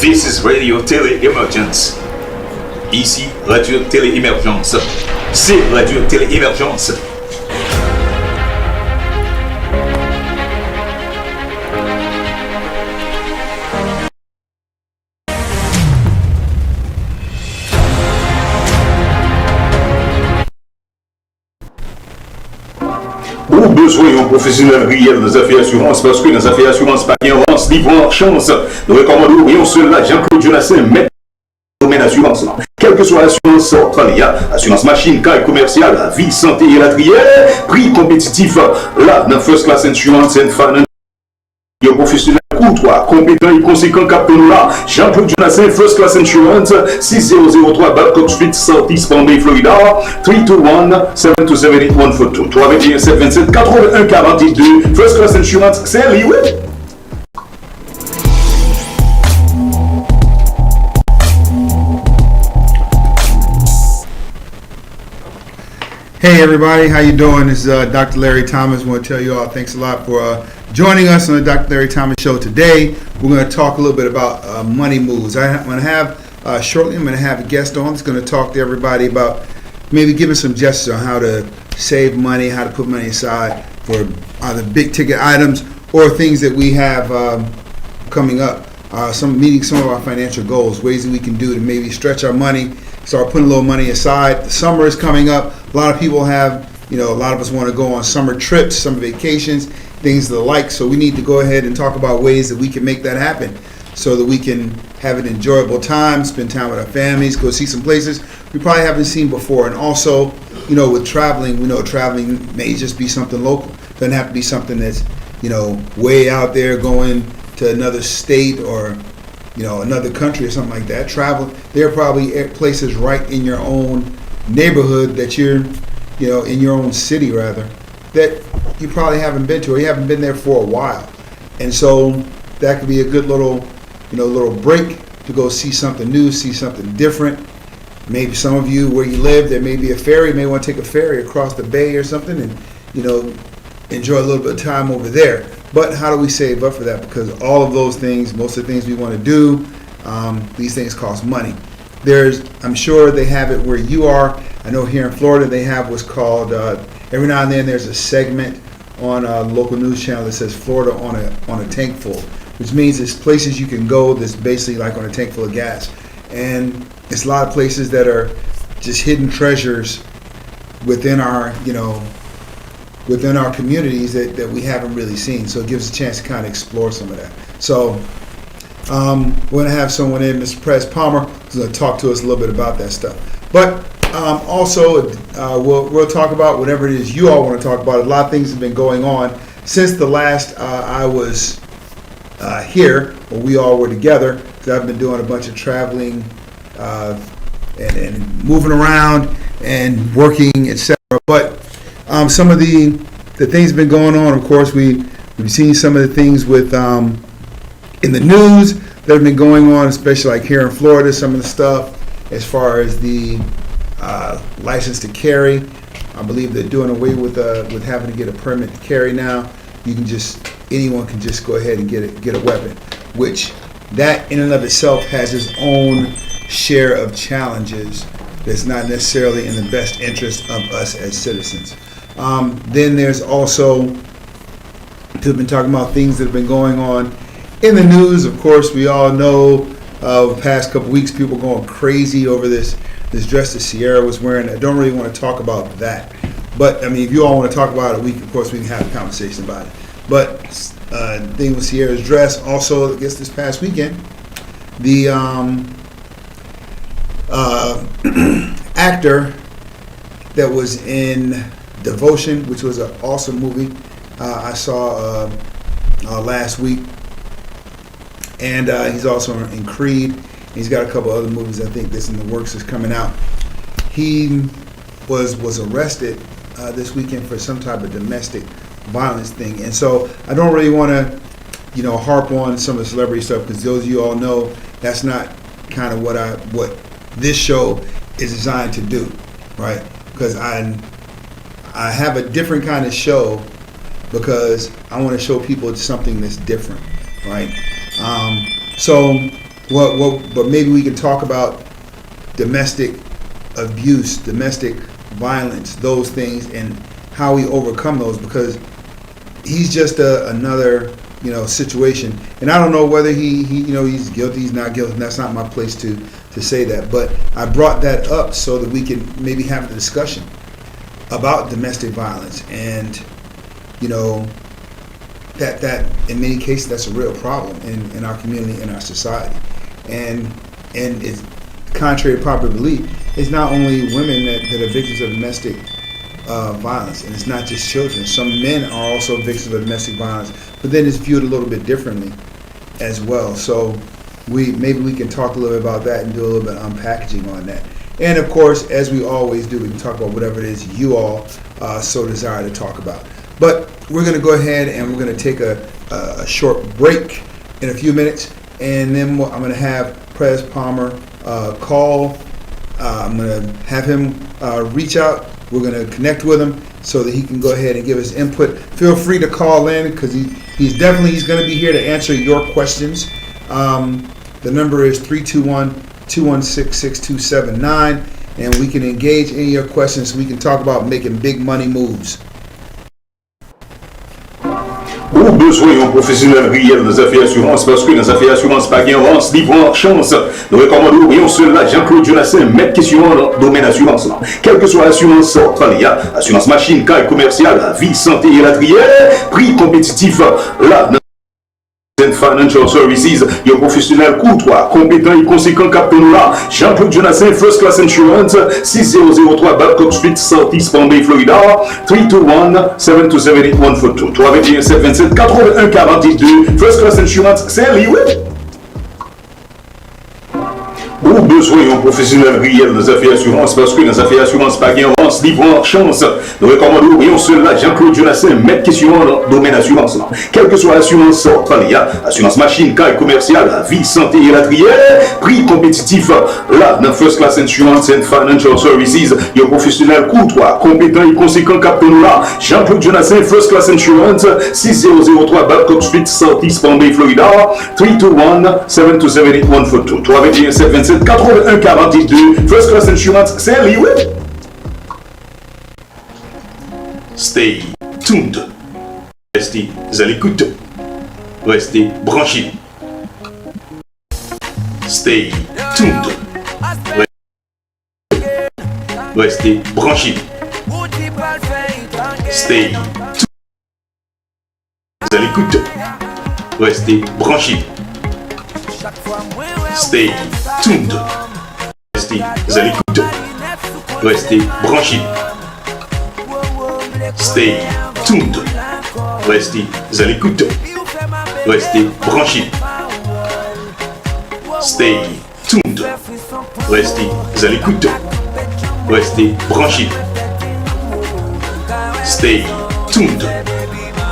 This is Radio Télé Emergence. Ici, Radio Télé Émergence. C'est Radio Télé Émergence. Ou besoin d'un professionnel réel dans les affaires d'assurance, parce que dans les affaires d'assurance, pas bien avance, libre en chance. Nous recommandons rien cela, Jean-Claude Jonassin, maître domaine d'assurance. Quelle que soit l'assurance australia, assurance machine, cas commerciale, la vie, santé et la trière, prix compétitif, là, dans First Class Insurance and Finance, il y a un professionnel courtois, compétent et conséquent capteur là. Jean-Claude Jonassin, First Class Insurance, 6003 Babcock Street, Southeast Palm Bay, Florida, 321-727-8142. 321-727-8142. First Class Insurance, c'est lui, oui. Hey everybody, how you doing? This is Dr. Larry Thomas. I want to tell you all thanks a lot for joining us on the Dr. Larry Thomas Show today. We're going to talk a little bit about money moves. I'm going to have shortly, I'm going to have a guest on that's going to talk to everybody about maybe giving some gestures on how to save money, how to put money aside for either big ticket items or things that we have coming up. Meeting some of our financial goals, ways that we can do to maybe stretch our money, start putting a little money aside. The summer is coming up. A lot of people have, a lot of us want to go on summer trips, summer vacations, things of the like. So we need to go ahead and talk about ways that we can make that happen so that we can have an enjoyable time, spend time with our families, go see some places we probably haven't seen before. And also, with traveling, we know traveling may just be something local. It doesn't have to be something that's, way out there going to another state or another country or something like that. Travel, there are probably places right in your own neighborhood that you're in your own city rather, that you probably haven't been to or you haven't been there for a while. And so that could be a good little break to go see something new, see something different. Maybe some of you where you live, there may be a ferry. You may want to take a ferry across the bay or something and enjoy a little bit of time over there. But how do we save up for that? Because all of those things, most of the things we want to do, these things cost money. I'm sure they have it where you are. I know here in Florida they have what's called, every now and then there's a segment on a local news channel that says Florida on a tank full, which means it's places you can go that's basically like on a tank full of gas. And it's a lot of places that are just hidden treasures within our, within our communities that we haven't really seen. So it gives us a chance to kind of explore some of that. So we're going to have someone in, Mr. Prez Palmer, who's going to talk to us a little bit about that stuff. But also, we'll talk about whatever it is you all want to talk about. A lot of things have been going on since the last I was here, when we all were together, because I've been doing a bunch of traveling and moving around and working, etc. But some of the things have been going on. Of course, we've seen some of the things with in the news that have been going on, especially like here in Florida, some of the stuff as far as the license to carry. I believe they're doing away with having to get a permit to carry now. Anyone can just go ahead and get a weapon, which that in and of itself has its own share of challenges that's not necessarily in the best interest of us as citizens. Then there's also, we've been talking about things that have been going on in the news. Of course, we all know the past couple weeks people going crazy over this dress that Sierra was wearing. I don't really want to talk about that. But, if you all want to talk about it, of course, we can have a conversation about it. But the thing with Sierra's dress, also, I guess this past weekend, the actor that was in Devotion, which was an awesome movie I saw last week, and he's also in Creed. He's got a couple other movies I think that's in the works is coming out. He was arrested this weekend for some type of domestic violence thing, and so I don't really want to harp on some of the celebrity stuff, because those of you all know that's not kind of what this show is designed to do, right? Because I have a different kind of show because I want to show people something that's different, right? So But maybe we can talk about domestic abuse, domestic violence, those things, and how we overcome those, because he's just another situation. And I don't know whether he's guilty, he's not guilty. That's not my place to say that. But I brought that up so that we can maybe have a discussion about domestic violence, and that in many cases that's a real problem in our community, in our society, and it's contrary to popular belief. It's not only women that are victims of domestic violence, and it's not just children. Some men are also victims of domestic violence, but then it's viewed a little bit differently as well. So maybe we can talk a little bit about that and do a little bit of unpackaging on that. And of course, as we always do, we can talk about whatever it is you all so desire to talk about. But we're going to go ahead and we're going to take a short break in a few minutes, and then I'm going to have Prez Palmer call. I'm going to have him reach out. We're going to connect with him so that he can go ahead and give us input. Feel free to call in, because he's going to be here to answer your questions. The number is 321-216-6279, and we can engage in your questions so we can talk about making big money moves. Ou besoin d'un professionnel réel dans les affaires assurances, parce que dans les affaires assurances, pas gain avance, livrant chance. Nous recommandons un seul là, Jean-Claude Jonassin, maître question dans le domaine assurance. Quelle que soit l'assurance Australia, assurance machine, caille commerciale, vie, santé et la trière, prix compétitif, là, Financial Services, un professionnel courtois, compétent et conséquent capitaine là, Jean-Claude Jonassin, First Class Insurance, 6003 Babcock Street, Southeast Palm Bay, Florida, 321-727-8142, 321-727-8142, First Class Insurance, c'est lui, oui. Ou besoin d'un professionnel réel dans les affaires assurances, parce que dans les affaires assurances, pas gain avance, livrant chance. Nous recommandons un seul là, Jean-Claude Jonassin, maître question dans le domaine assurance. Quelle que soit l'assurance Australia, assurance machine, caille commerciale, vie, santé et la trière, prix compétitif, là, dans First Class Insurance and Financial Services, un professionnel courtois, compétent et conséquent capitaine là, Jean-Claude Jonassin, First Class Insurance, 6003 Babcock Street, Southeast Palm Bay, Florida, 321-727-8142, 321-727-8142, First Class Insurance, c'est lui, oui. Stay tuned. Restez à l'écoute. Restez branchés. Stay tuned. Restez branchés. Stay tuned. À l'écoute. Restez branchés. Stay tuned. Restez à l'écoute. Restez branchés. Stay tuned. Restez à l'écoute. Restez branchés. Stay tuned. Restez à l'écoute. Restez branchés. Stay tuned.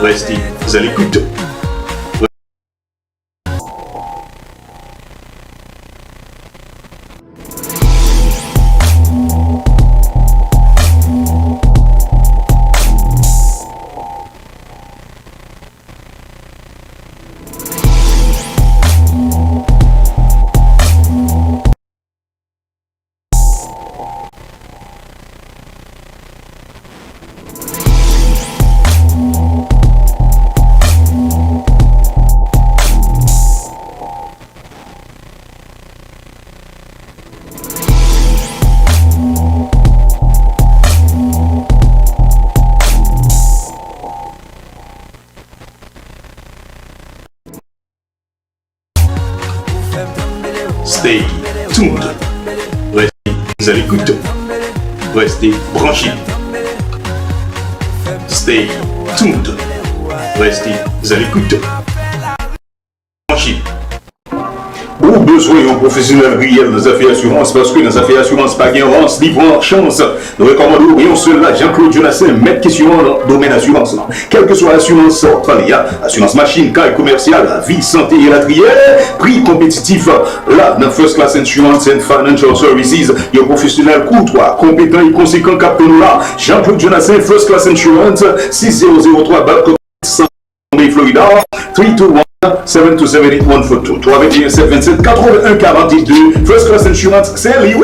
Restez à l'écoute. Stay tuned. Restez à l'écoute. Restez branchés. Stay tuned. Restez à l'écoute. Branchés. Ou besoin d'un professionnel réel dans les affaires assurances, parce que dans les affaires assurances, pas gain avance, livrant chance. Nous recommandons un seul là, Jean-Claude Jonassin, maître question dans le domaine assurance. Quelle que soit l'assurance Australia, assurance machine, caille commerciale, vie, santé et la trière, prix compétitif, là, dans First Class Insurance and Financial Services, un professionnel courtois, compétent et conséquent capitaine là, Jean-Claude Jonassin, First Class Insurance, 6003 Babcock Street, Florida, 321-727-8142. 321-727-8142. First Class Insurance, c'est lié.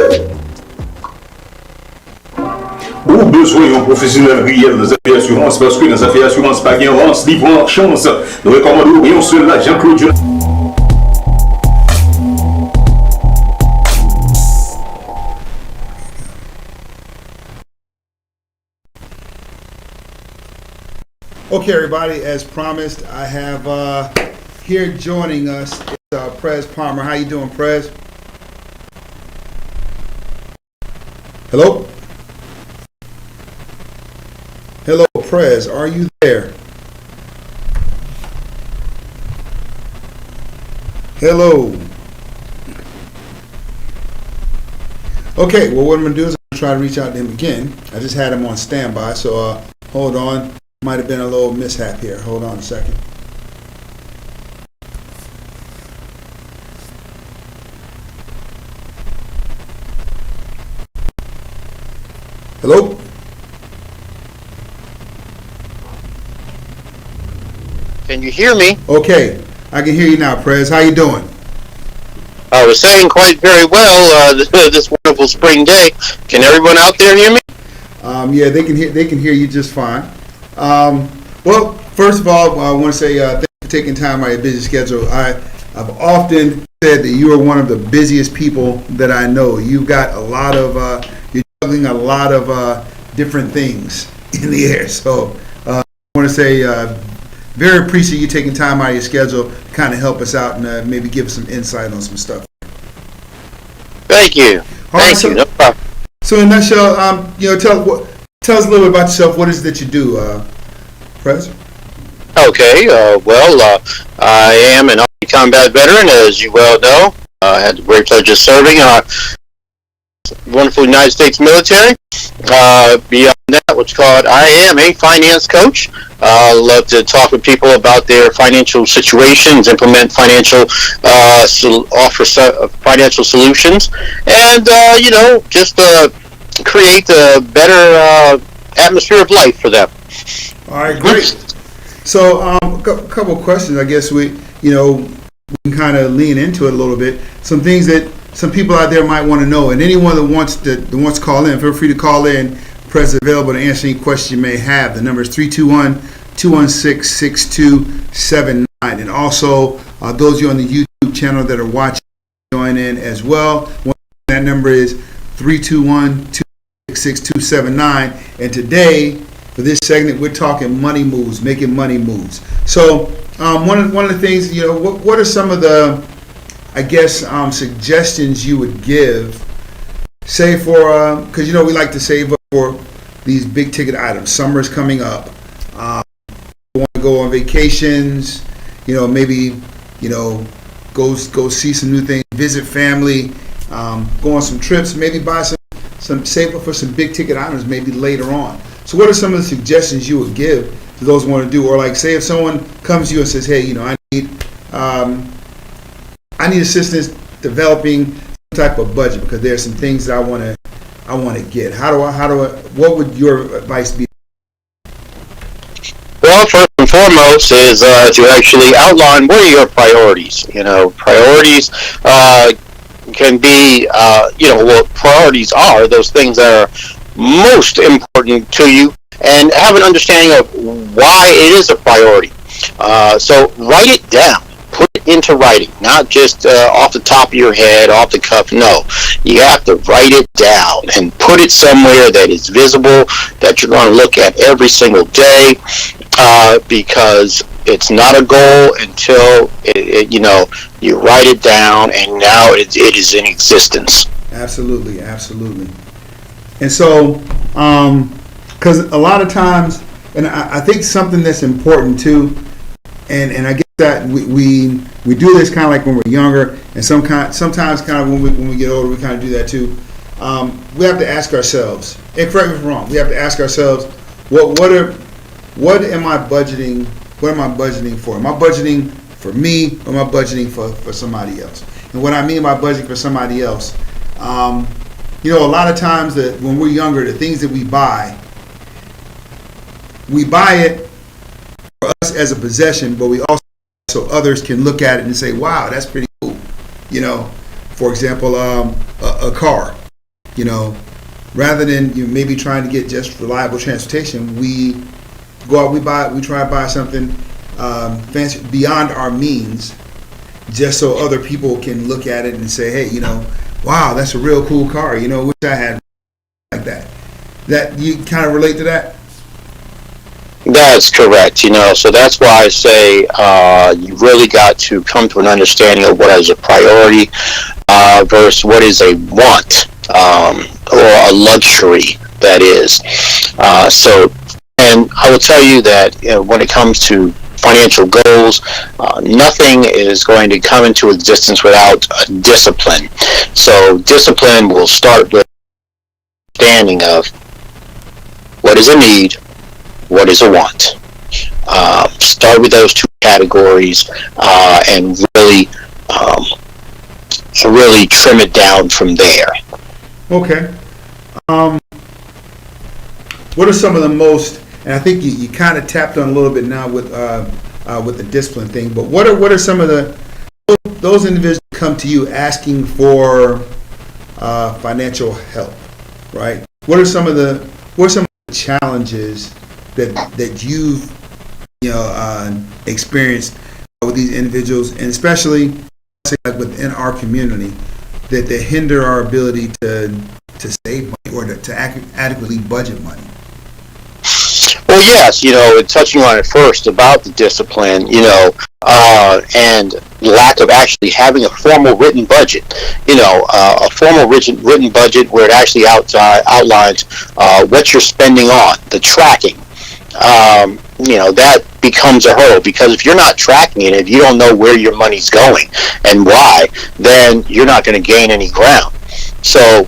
Ou besoin d'un professionnel réel dans les affaires d'assurance, parce que dans les affaires d'assurance, pas de avance, libre en chance. Nous recommandons rien seul là, Jean-Claude Jonas. Okay, everybody, as promised, I have here joining us is Prez Palmer. How you doing, Prez? Hello? Hello, Prez, are you there? Hello. Okay, well, what I'm going to do is I'm going to try to reach out to him again. I just had him on standby, so hold on. Might have been a little mishap here. Hold on a second. Hello? Can you hear me? Okay, I can hear you now, Prez. How you doing? I was saying quite very well this wonderful spring day. Can everyone out there hear me? Yeah, they can hear you just fine. Well, first of all, I want to say thanks for taking time out of your busy schedule. I've often said that you are one of the busiest people that I know. You've got a lot of you're juggling a lot of different things in the air. So I want to say very appreciate you taking time out of your schedule to kind of help us out and maybe give us some insight on some stuff. Thank you. Thank you. No problem. So in a nutshell, tell us a little bit about yourself. What is it that you do, Prez? Okay. I am an Army combat veteran, as you well know. I had the great pleasure of serving our wonderful United States military. Beyond that, what's called, I am a finance coach. I love to talk with people about their financial situations, implement offer financial solutions, and just create a better atmosphere of life for them. All right, great. So, a couple of questions. I guess we can kind of lean into it a little bit. Some things that some people out there might want to know, and anyone that wants to call in, feel free to call in. Press is available to answer any question you may have. The number is 321-216-6279, and also those of you on the YouTube channel that are watching, join in as well. That number is 321-216-6279, and today, for this segment, we're talking money moves, making money moves. So one of the things, what are some of the, I guess, suggestions you would give, say for, because we like to save up for these big ticket items. Summer's coming up. We want to go on vacations, maybe, go see some new things, visit family, go on some trips, maybe buy some save up for some big ticket items maybe later on. So what are some of the suggestions you would give to those who want to do? Or like, say if someone comes to you and says, hey, I need assistance developing some type of budget because there's some things that I want to get. What would your advice be? Well, first and foremost is to actually outline what are your priorities. Priorities can be, what priorities are, those things that are most important to you, and have an understanding of why it is a priority. So write it down. Put it into writing, not just off the top of your head, off the cuff. No, you have to write it down and put it somewhere that is visible, that you're going to look at every single day, because it's not a goal until you write it down, and now it is in existence. Absolutely. And so, because a lot of times, and I think something that's important too, and I guess that we do this kind of like when we're younger, and sometimes kind of when we get older, we kind of do that too. We have to ask ourselves, and correct me if I'm wrong, we have to ask ourselves, what am I budgeting? What am I budgeting for? Am I budgeting for me, or am I budgeting for somebody else? And what I mean by budgeting for somebody else, a lot of times that when we're younger, the things that we buy it for us as a possession, but we also so others can look at it and say, wow, that's pretty cool. You know, for example, a car, you know, rather than maybe trying to get just reliable transportation, we go out, we try to buy something fancy beyond our means, just so other people can look at it and say, hey, you know, wow, that's a real cool car. You know, wish I had like that. That you kind of relate to that? That's correct. You know, so that's why I say you really got to come to an understanding of what is a priority versus what is a want or a luxury, that is. So, and I will tell you that when it comes to financial goals, nothing is going to come into existence without discipline. So discipline will start with understanding of what is a need, what is a want. Start with those two categories and really trim it down from there. Okay. What are some of the most, and I think you kind of tapped on a little bit now with the discipline thing, but what are some of those individuals who come to you asking for financial help, right? What are some of the challenges that you've experienced with these individuals, and especially like within our community, that hinder our ability to save money or to adequately budget money? Well, yes, touching on it first about the discipline, and lack of actually having a formal written budget, a formal written budget where it actually outlines what you're spending on, the tracking. That becomes a hurdle, because if you're not tracking it, if you don't know where your money's going and why, then you're not going to gain any ground. So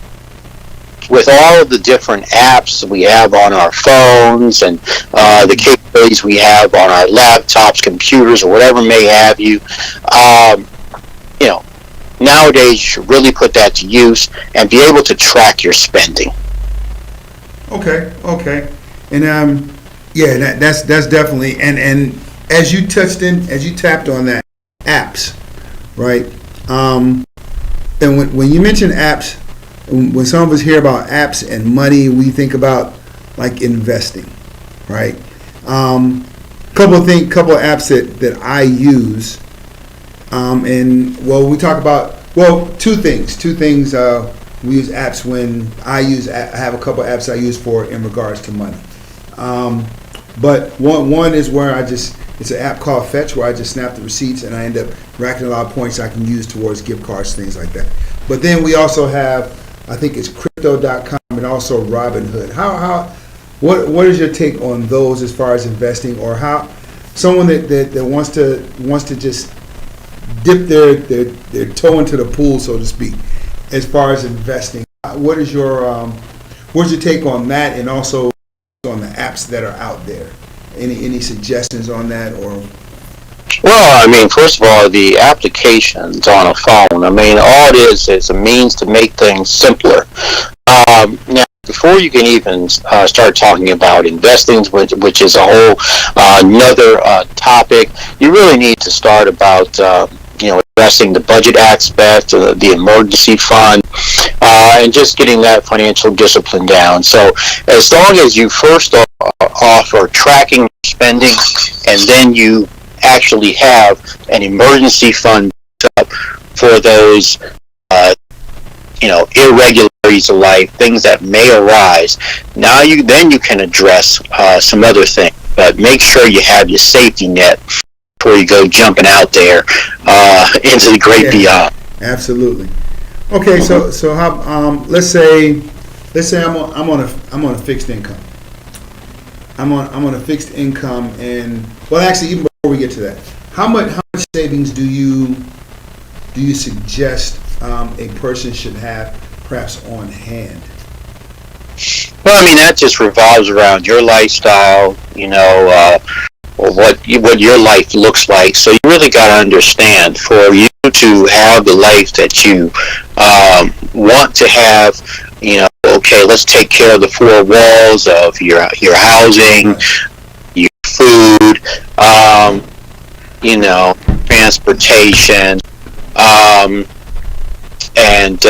with all of the different apps we have on our phones and the capabilities we have on our laptops, computers, or whatever may have you, nowadays you should really put that to use and be able to track your spending. Okay. And that's definitely, and as you tapped on that, apps, right? And when you mention apps, when some of us hear about apps and money, we think about like investing, right? Couple of apps that I use, and we talk about two things. We use apps when I have a couple of apps I use for in regards to money. But one is where it's an app called Fetch, where I just snap the receipts and I end up racking a lot of points I can use towards gift cards, things like that. But then we also have, I think it's crypto.com and also Robinhood. What is your take on those as far as investing, or how someone that wants to just dip their toe into the pool, so to speak, as far as investing? What's your take on that, and also on the apps that are out there? Any suggestions on that? Or well, first of all, the applications on a phone, all it is a means to make things simpler. Now, before you can even start talking about investing, which is a whole another topic, you really need to start about addressing the budget aspect, the emergency fund, and just getting that financial discipline down. So as long as you first off are tracking spending, and then you actually have an emergency fund up for those irregularities of life, things that may arise, now you can address some other things, but make sure you have your safety net before you go jumping out there into the great beyond. Absolutely. Okay, so how? Let's say I'm on a fixed income. I'm on a fixed income, and actually, even before we get to that, how much savings do you suggest a person should have, perhaps on hand? Well, that just revolves around your lifestyle, or what your life looks like. So you really got to understand, for you to have the life that you want to have, okay, let's take care of the four walls of your housing, your food, transportation, and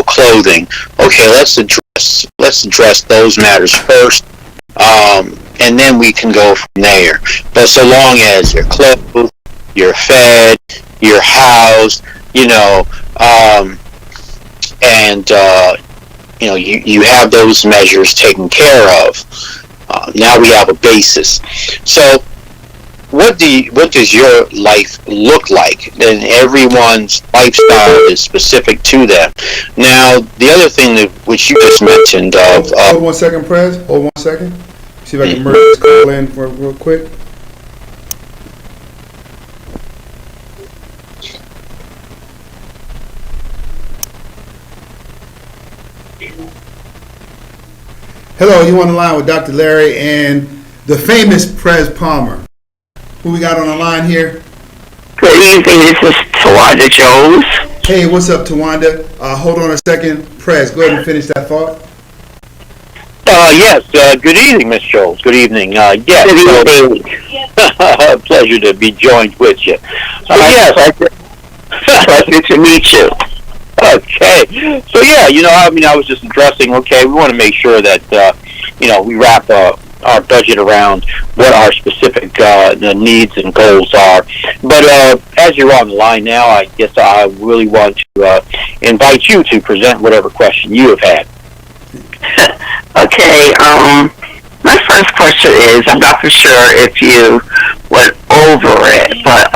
clothing. Okay, let's address those matters first, and then we can go from there. But so long as you're clothed, you're fed, you're housed, and you have those measures taken care of. Now we have a basis. So what does your life look like? And everyone's lifestyle is specific to them. Now, the other thing which you just mentioned of... hold 1 second, Prez. Hold 1 second. See if I can merge this call in for real quick. Hello, you on the line with Dr. Larry and the famous Prez Palmer. Who we got on the line here? Good evening, this is Tawanda Jones. Hey, what's up, Tawanda? Hold on a second. Prez, go ahead and finish that thought. Yes, good evening, Miss Jones. Good evening. Yes. Good evening. Pleasure to be joined with you. Pleasure to meet you. Okay. So, I was just addressing, we want to make sure that, we wrap our budget around what our specific needs and goals are. But as you're on the line now, I guess I really want to invite you to present whatever question you have had. Okay, my first question is, I'm not for sure if you went over it, but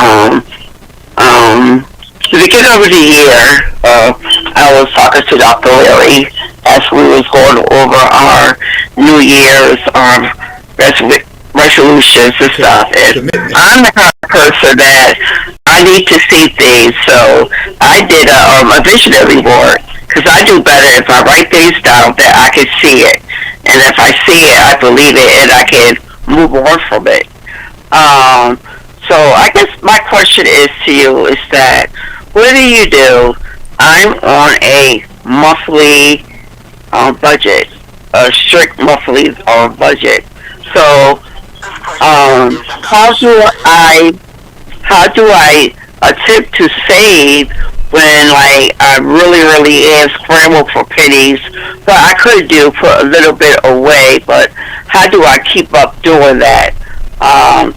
the beginning of the year, I was talking to Dr. Larry as we was going over our New Year's resolutions and stuff. And I'm the kind of person that I need to see things, so I did a visionary board, because I do better if I write things down that I can see it. And if I see it, I believe it, and I can move on from it. So I guess my question is to you is that, what do you do? I'm on a monthly budget, a strict monthly budget. So how do I attempt to save when I really am scrambled for pennies? But I could put a little bit away, but how do I keep up doing that? I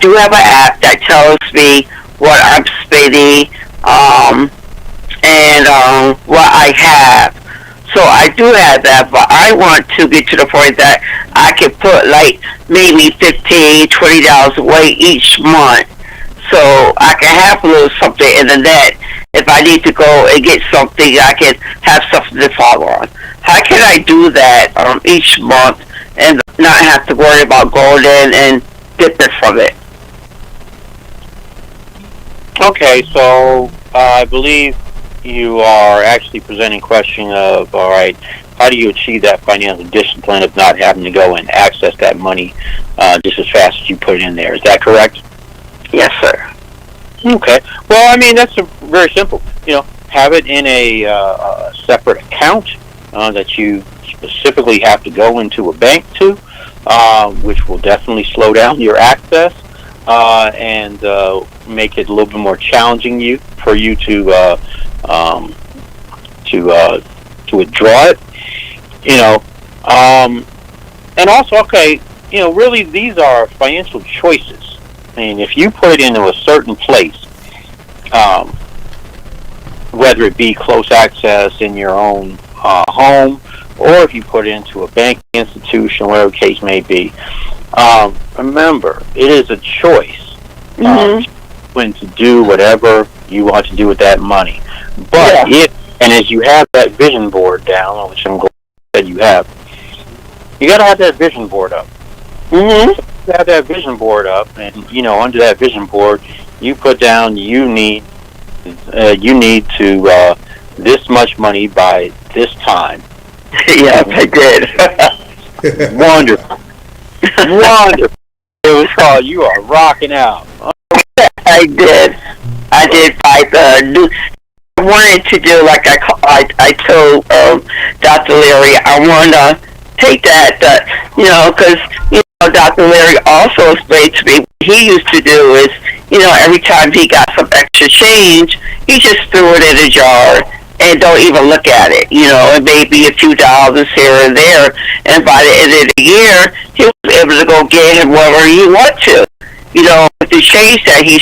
do have an app that tells me what I'm spending and what I have. So I do have that, but I want to get to the point that I can put like maybe $15, $20 away each month, so I can have a little something in the net. If I need to go and get something, I can have something to fall on. How can I do that each month and not have to worry about going in and dipping from it? Okay, so I believe you are actually presenting a question of, all right, how do you achieve that financial discipline of not having to go and access that money just as fast as you put it in there? Is that correct? Yes, sir. Okay. Well, I mean, that's very simple. Have it in a separate account that you specifically have to go into a bank to, which will definitely slow down your access and make it a little bit more challenging for you to withdraw it. And also, really, these are financial choices. I mean, if you put it into a certain place, whether it be close access in your own home, or if you put it into a banking institution, whatever the case may be, remember, it is a choice when to do whatever you want to do with that money. But as you have that vision board down, which I'm glad that you have, you got to have that vision board up. You have that vision board up, and under that vision board, you put down you need to this much money by this time. Yes, I did. Wonderful. Wonderful. It was called You Are Rocking Out. I did buy the new. I wanted to do like I told Dr. Larry, I want to take that, because Dr. Larry also explained to me what he used to do is every time he got some extra change, he just threw it in a jar and don't even look at it, and maybe a few dollars here and there. And by the end of the year, he was able to go get him whatever he want to, with the change that he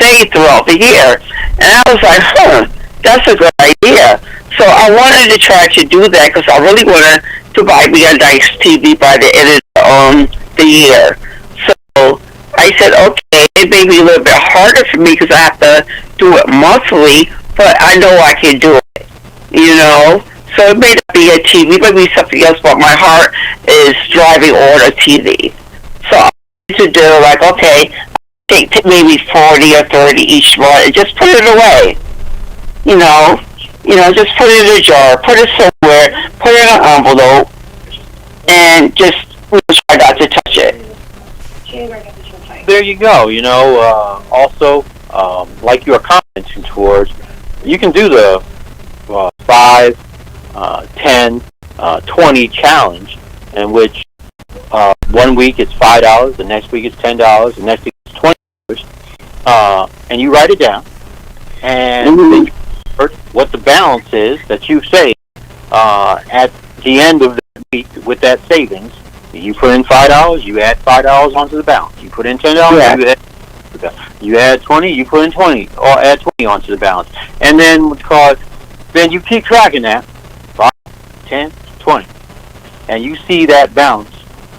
saved throughout the year. And I was like, that's a good idea. So I wanted to try to do that because I really wanted to buy me a nice TV by the end of the year. So I said, okay, it may be a little bit harder for me because I have to do it monthly, but I know I can do it, So it may not be a TV, it may be something else, but my heart is driving on a TV. So I need to do okay, take maybe 40 or 30 each month and just put it away. Just put it in a jar, put it somewhere, put it in an envelope, and just try not to touch it. There you go. Also, like you are commenting towards, you can do the 5, 10, 20 challenge, in which 1 week it's $5, the next week it's $10, the next week it's $20, and you write it down, and then you report what the balance is that you saved at the end of the week with that savings. You put in $5, you add $5 onto the balance. You put in $10, you add 20, you put in 20, or add 20 onto the balance. And then then you keep tracking that, 5, 10, 20. And you see that balance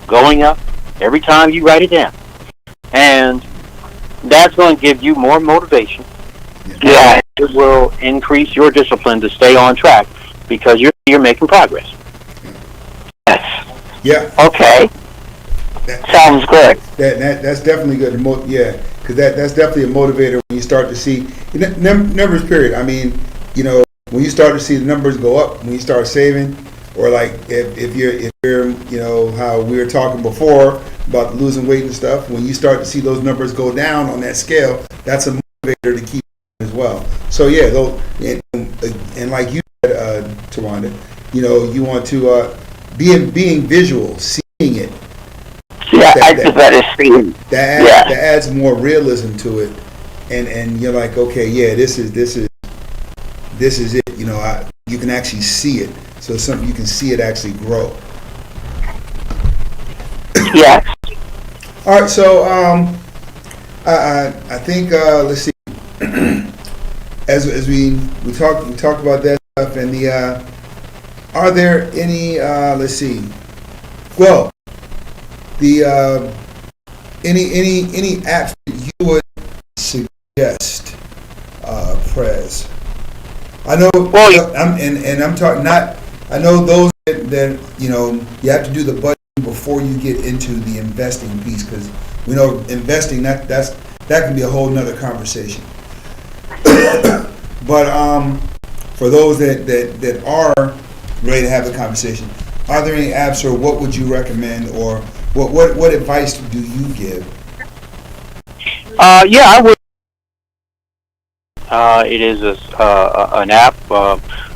going up every time you write it down. And that's going to give you more motivation. Yeah. It will increase your discipline to stay on track because you're making progress. Yes. Yeah. Okay. Sounds good. That's definitely good. Because that's definitely a motivator when you start to see numbers. Period. I mean, when you start to see the numbers go up, when you start saving, or like if you're how we were talking before about losing weight and stuff. When you start to see those numbers go down on that scale, that's a motivator to keep as well. So yeah, and like you said, Tawanda, you want to being visual, seeing it. Yeah, that's better seeing. That adds more realism to it, and you're like, okay, yeah, this is it. You can actually see it. So something you can see it actually grow. Yeah. All right. So I think let's see. As we talked about that stuff, and are there any let's see. Well, the any apps that you would suggest, Prez? I know. Well, I'm talking not. I know those that you have to do the budgeting before you get into the investing piece, because we know investing that can be a whole nother conversation. But for those that are ready to have the conversation, are there any apps, or what would you recommend, or what advice do you give? Yeah, I would. It is an app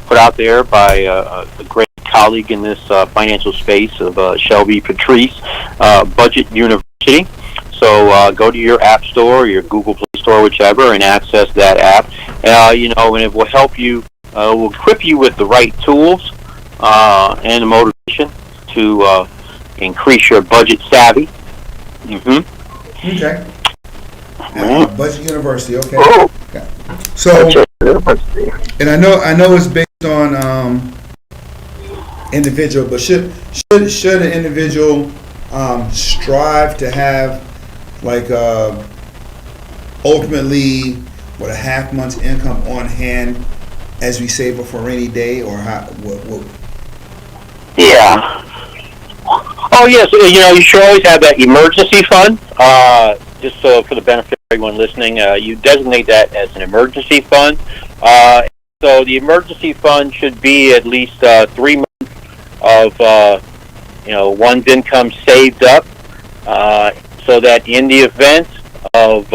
put out there by a great colleague in this financial space of Shelby Patrice, Budget University. So go to your app store, your Google Play Store, whichever, and access that app. And it will help you, will equip you with the right tools and the motivation to increase your budget savvy. Mm-hmm. Okay. Budget University. Okay. Oh. Okay. So, and I know it's based on individual, but should an individual strive to have like ultimately a half month's income on hand as we save it for a rainy day, or what? Yeah. Oh yes, you should always have that emergency fund. Just so for the benefit of everyone listening, you designate that as an emergency fund. So the emergency fund should be at least 3 months of one's income saved up, so that in the event of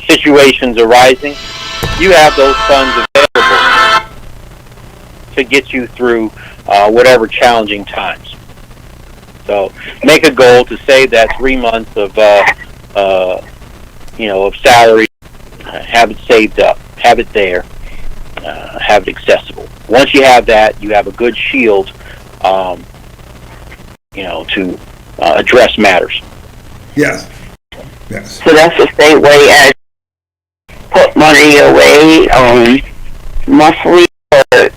situations arising, you have those funds available to get you through whatever challenging times. So make a goal to save that 3 months of of salary, have it saved up, have it there, have it accessible. Once you have that, you have a good shield, to address matters. Yes. Yes. So that's the same way as put money away monthly, or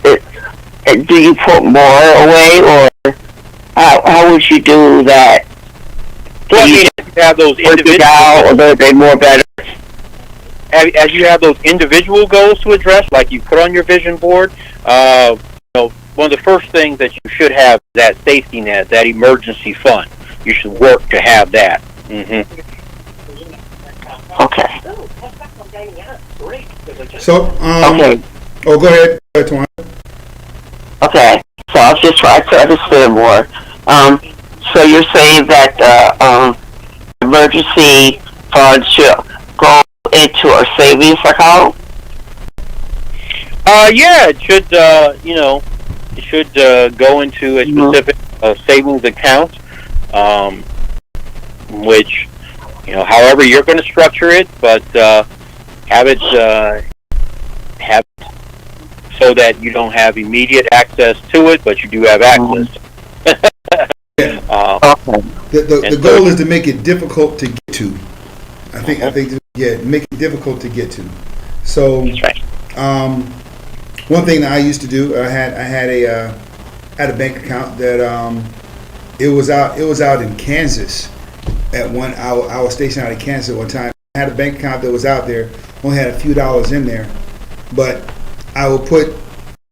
do you put more away, or how would you do that? Well, I mean, if you have those individual, or they more better? as you have those individual goals to address, like you put on your vision board, one of the first things that you should have is that safety net, that emergency fund. You should work to have that. Mm-hmm. Okay. So, Okay. Oh, go ahead, Twan. Okay. So I'll just try to understand more. So you're saying that emergency fund should go into a savings account? Yeah, it should. It should go into a specific savings account, which, however you're going to structure it, but have it so that you don't have immediate access to it, but you do have access. The goal is to make it difficult to get to. I think, make it difficult to get to. So, That's right. One thing that I used to do, I had a bank account that it was out in Kansas. I was stationed out in Kansas at one time. I had a bank account that was out there, only had a few dollars in there, but I would put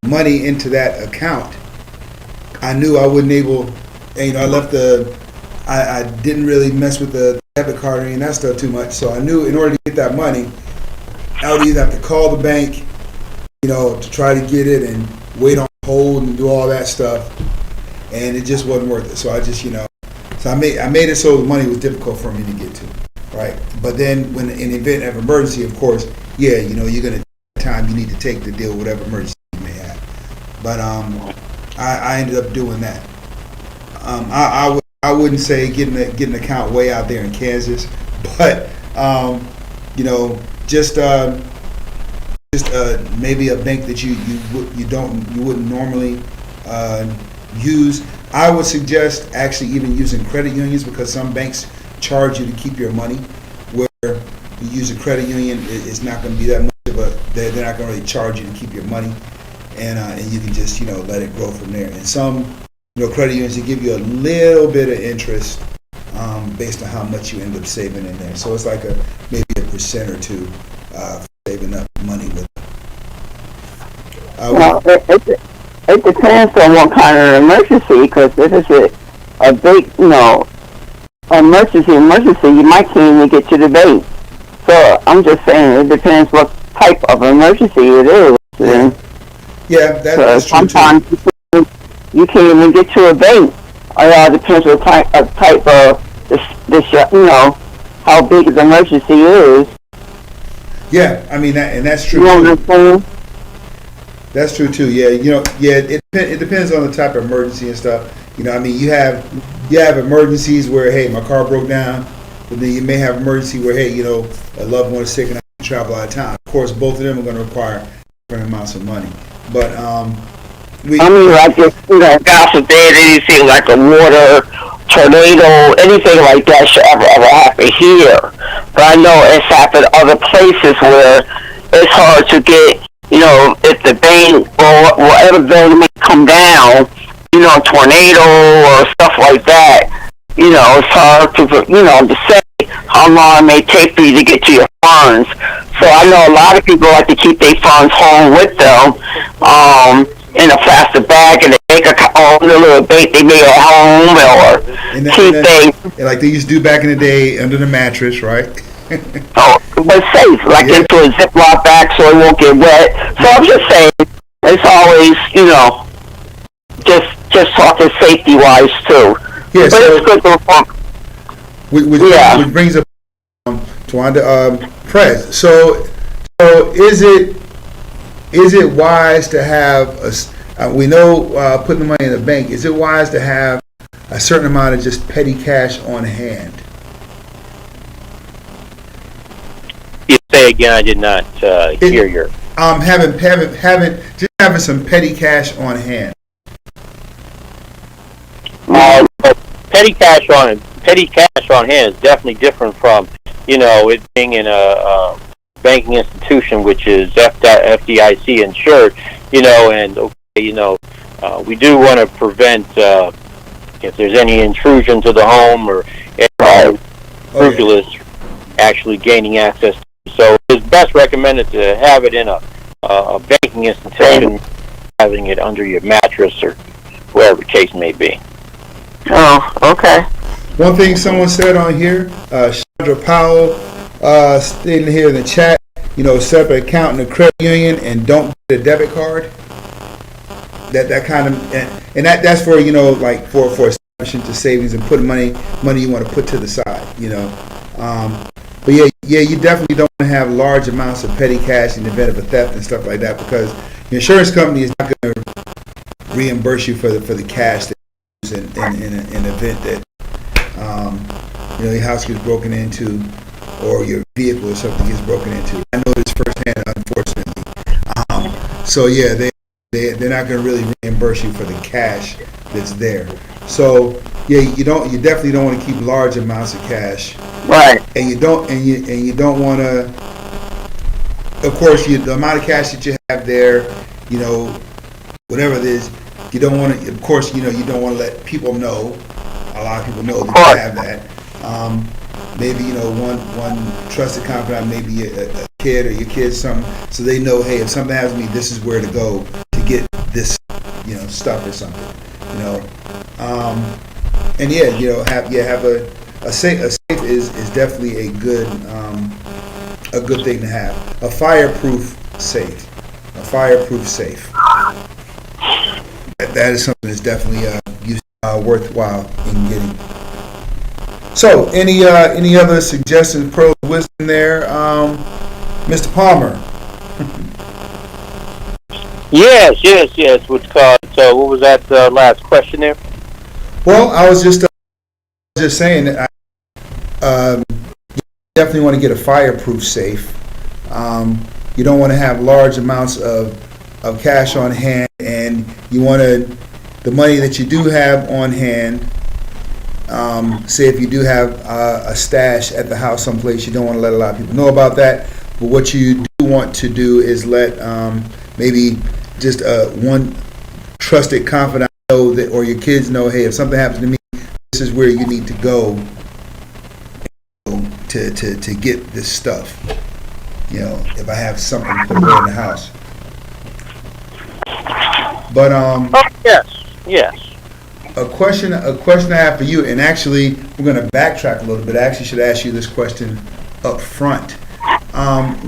money into that account. I knew I wouldn't able, I didn't really mess with the debit card or any of that stuff too much, so I knew in order to get that money, I would either have to call the bank, to try to get it and wait on hold and do all that stuff, and it just wasn't worth it. So I just, so I made it so the money was difficult for me to get to, right? But then when in the event of emergency, of course, you're gonna time you need to take to deal with whatever emergency you may have. But I ended up doing that. I wouldn't say getting an account way out there in Kansas, but just maybe a bank that you wouldn't normally use. I would suggest actually even using credit unions, because some banks charge you to keep your money, where you use a credit union, it's not going to be that much of a, they're not going to really charge you to keep your money, and you can just let it grow from there. And some credit unions, they give you a little bit of interest based on how much you end up saving in there. So it's like maybe a % or two saving up money with. Well, it depends on what kind of emergency, because if it's a big, emergency, you might can't even get to the bank. So I'm just saying it depends what type of emergency it is. Yeah, that's true sometimes too. You can't even get to a bank. It all depends what type of how big the emergency is. Yeah, I mean that's true. You know what I'm saying? That's true too. Yeah, it depends on the type of emergency and stuff. I mean, you have emergencies where, hey, my car broke down, but then you may have emergency where, hey, a loved one is sick and I can travel out of town. Of course, both of them are going to require different amounts of money. But like if God forbid anything like a water tornado, anything like that should ever happen here. But I know it's happened other places where it's hard to get. If the bank or whatever building may come down, tornado or stuff like that, it's hard to say how long it may take for you to get to your funds. So I know a lot of people like to keep their funds home with them, in a plastic bag, and they make a little bank they made at home, or keep things. Like they used to do back in the day, under the mattress, right? But safe, like into a Ziploc bag so it won't get wet. So I'm just saying, it's always, just talking safety wise too. Yeah, but it's good to which brings up Tawanda, Prez. So is it wise to have we know putting the money in the bank? Is it wise to have a certain amount of just petty cash on hand? say again? I did not hear your. Having some petty cash on hand. Petty cash on hand is definitely different from, it being in a banking institution which is FDIC insured, and we do want to prevent if there's any intrusion to the home or scrupulous actually gaining access to it. So it's best recommended to have it in a banking institution, having it under your mattress or wherever the case may be. Oh, okay. One thing someone said on here, Chandra Powell stating here in the chat, set up an account in a credit union and don't get a debit card. That kind of, and that's for, like for establishing to savings and putting money you want to put to the side, But yeah, you definitely don't want to have large amounts of petty cash in the event of a theft and stuff like that, because the insurance company is not going to reimburse you for the cash that you use in an event that your house gets broken into or your vehicle or something gets broken into. I know this firsthand, unfortunately. So yeah, they're not going to really reimburse you for the cash that's there. So yeah, you definitely don't want to keep large amounts of cash. Right. And you don't want to. Of course, the amount of cash that you have there, whatever it is, you don't want to. Of course, you don't want to let people know. A lot of people know that you have that. Maybe one trusted confidant, maybe a kid or your kids, something, so they know, hey, if something happens to me, this is where to go to get this, stuff or something, and have a safe is definitely a good thing to have. A fireproof safe. That is something that's definitely worthwhile in getting. So, any other suggestions, pros, wisdom there, Mr. Palmer? Yes. What's called? So, what was that last question there? Well, I was just saying that you definitely want to get a fireproof safe. You don't want to have large amounts of cash on hand, and you want the money that you do have on hand. Say if you do have a stash at the house someplace, you don't want to let a lot of people know about that. But what you do want to do is let maybe just one trusted confidant know that, or your kids know, hey, if something happens to me, this is where you need to go to get this stuff. If I have something put away in the house. But yes. A question I have for you, and actually we're going to backtrack a little bit. I actually should ask you this question up front.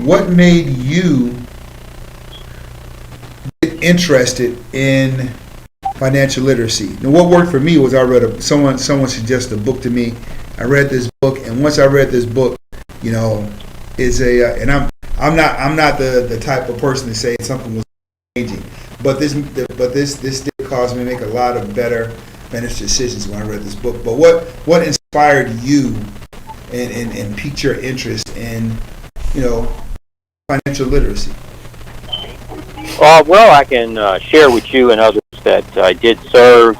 What made you get interested in financial literacy? Now, what worked for me was I read someone suggested a book to me. I read this book, and once I read this book, is and I'm not the type of person to say something was changing, but this did cause me to make a lot of better financial decisions when I read this book. But what inspired you and piqued your interest in financial literacy? Well, I can share with you and others that I did serve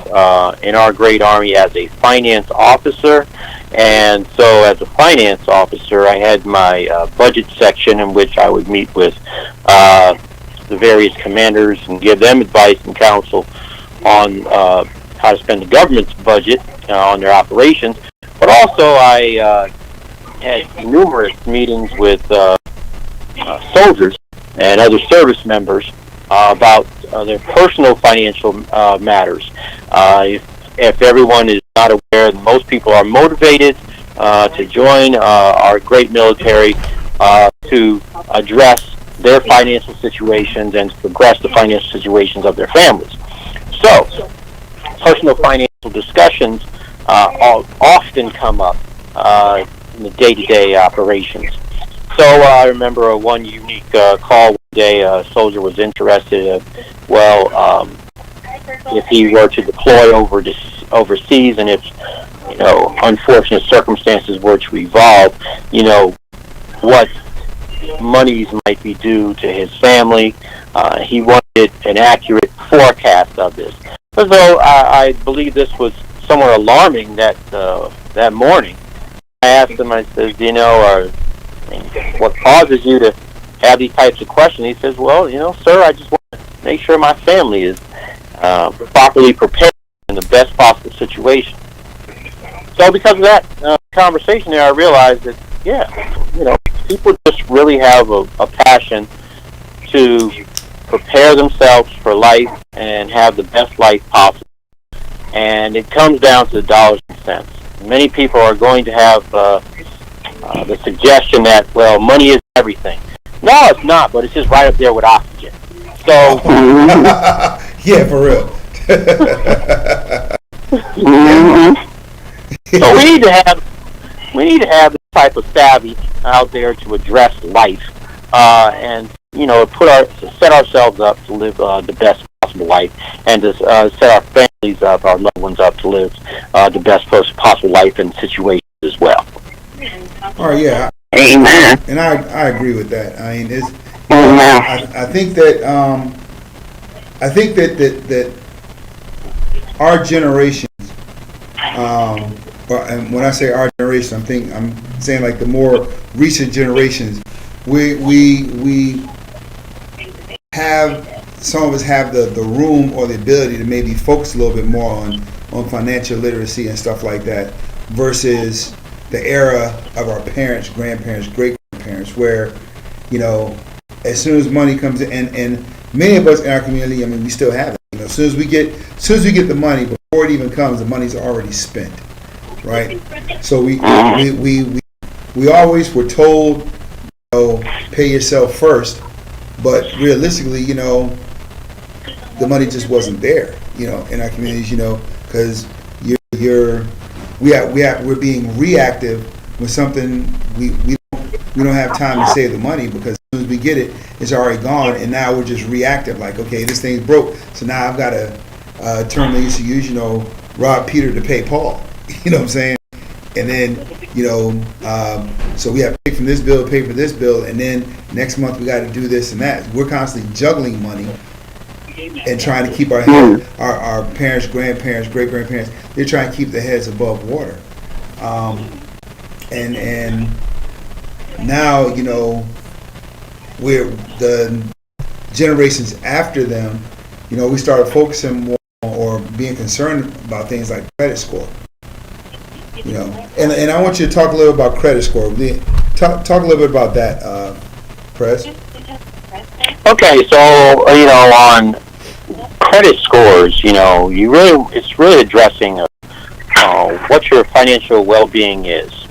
in our great Army as a finance officer. And so as a finance officer, I had my budget section in which I would meet with the various commanders and give them advice and counsel on how to spend the government's budget on their operations. But also I had numerous meetings with soldiers and other service members about their personal financial matters. If everyone is not aware, most people are motivated to join our great military to address their financial situations and to progress the financial situations of their families. So, personal financial discussions often come up in the day-to-day operations. So I remember one unique call one day. A soldier was interested if he were to deploy overseas, and if unfortunate circumstances were to evolve, what monies might be due to his family. He wanted an accurate forecast of this. Although I believe this was somewhat alarming that morning. I asked him, I said, what causes you to have these types of questions? He says, well, sir, I just want to make sure my family is properly prepared in the best possible situation. So because of that conversation there, I realized that, people just really have a passion to prepare themselves for life and have the best life possible. And it comes down to the dollars and cents. Many people are going to have the suggestion that, well, money is everything. No, it's not, but it's just right up there with oxygen. So, yeah, for real. So we need to have this type of savvy out there to address life, and set ourselves up to live the best possible life, and to set our families up, our loved ones up to live the best possible life in situations as well. Oh yeah, Amen. and I agree with that. I mean, it's Amen. I think that our generation, and when I say our generation, I'm saying like the more recent generations, we have, some of us have the room or the ability to maybe focus a little bit more on financial literacy and stuff like that, versus the era of our parents, grandparents, great grandparents, where as soon as money comes in, and many of us in our community, I mean, we still have it. As soon as we get the money, before it even comes, the money's already spent, right? So we always were told, pay yourself first, but realistically, the money just wasn't there, in our communities, because we're being reactive with something we don't have time to save the money, because as soon as we get it, it's already gone, and now we're just reactive, like, okay, this thing's broke, so now I've got a term they used to use, rob Peter to pay Paul. You know what I'm saying? And then, so we have to pay from this bill, pay for this bill, and then next month we got to do this and that. We're constantly juggling money and trying to keep our parents, grandparents, great grandparents. They're trying to keep their heads above water. And now, we're the generations after them. We started focusing more or being concerned about things like credit score. And I want you to talk a little about credit score. Talk a little bit about that, Press. Okay, so on credit scores, it's really addressing what your financial well-being is.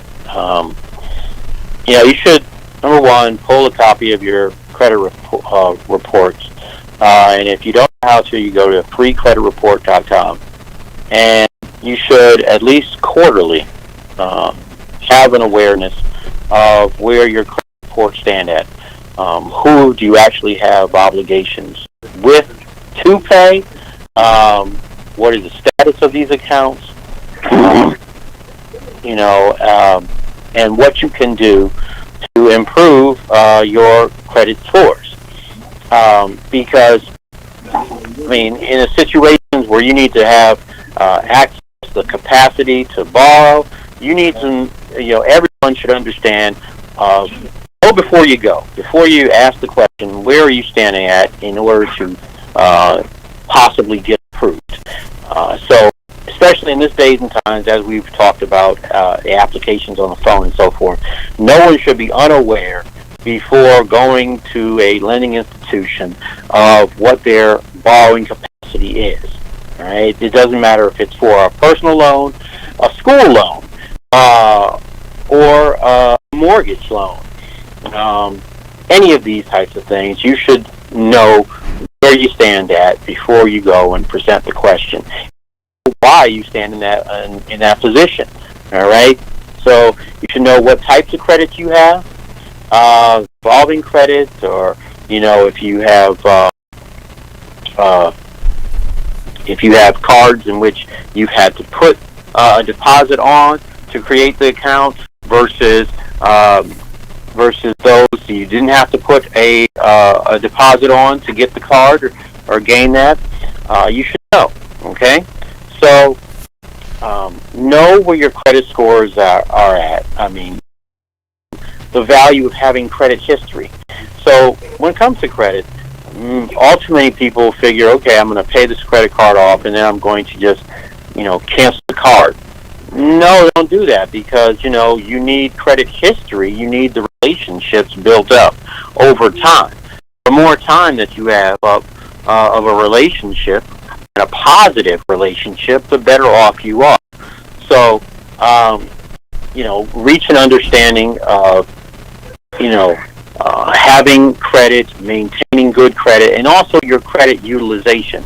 You should, number one, pull a copy of your credit reports, and if you don't know how to, you go to freecreditreport.com, and you should at least quarterly have an awareness of where your credit reports stand at. Who do you actually have obligations with to pay? What is the status of these accounts? And what you can do to improve your credit scores. Because, in a situations where you need to have access to the capacity to borrow, you need some, everyone should understand, go before you go. Before you ask the question, where are you standing at in order to possibly get approved? So, especially in this days and times, as we've talked about the applications on the phone and so forth, no one should be unaware before going to a lending institution of what their borrowing capacity is. All right? It doesn't matter if it's for a personal loan, a school loan, or a mortgage loan. Any of these types of things, you should know where you stand at before you go and present the question. Why you stand in that position. All right? So you should know what types of credits you have, revolving credits, or if you have cards in which you've had to put a deposit on to create the account versus versus those you didn't have to put a deposit on to get the card or gain that, you should know. Okay, so know where your credit scores are at. I mean, the value of having credit history. So when it comes to credit, all too many people figure, okay, I'm going to pay this credit card off, and then I'm going to just, cancel the card. No, don't do that, because, you need credit history. You need the relationships built up over time. The more time that you have of a relationship, and a positive relationship, the better off you are. So, reach an understanding of, having credit, maintaining good credit, and also your credit utilization.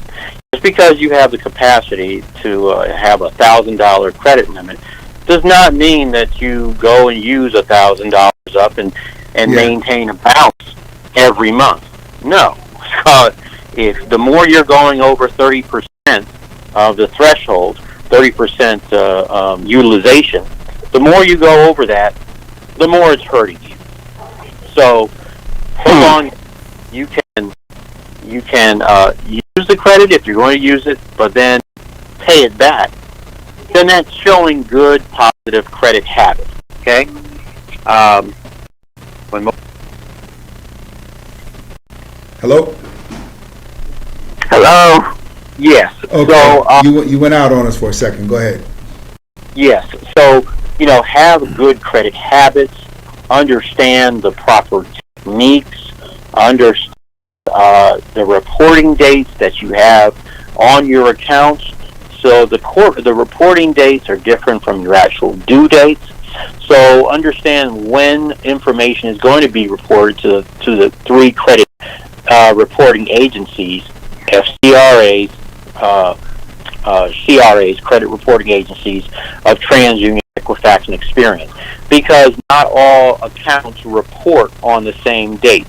Just because you have the capacity to have $1,000 credit limit does not mean that you go and use $1,000 up and maintain a balance every month. No. If the more you're going over 30% of the threshold, 30% utilization, the more you go over that, the more it's hurting you. So, hold on. You can use the credit if you're going to use it, but then pay it back. Then that's showing good, positive credit habits. Okay. Hello. Hello. Yes. Okay. So you went out on us for a second. Go ahead. Yes. So have good credit habits. Understand the proper techniques. Understand the reporting dates that you have on your accounts. So the reporting dates are different from your actual due dates. So understand when information is going to be reported to the three credit reporting agencies, FCRAs, CRAs, credit reporting agencies of TransUnion, Equifax, and Experian, because not all accounts report on the same date.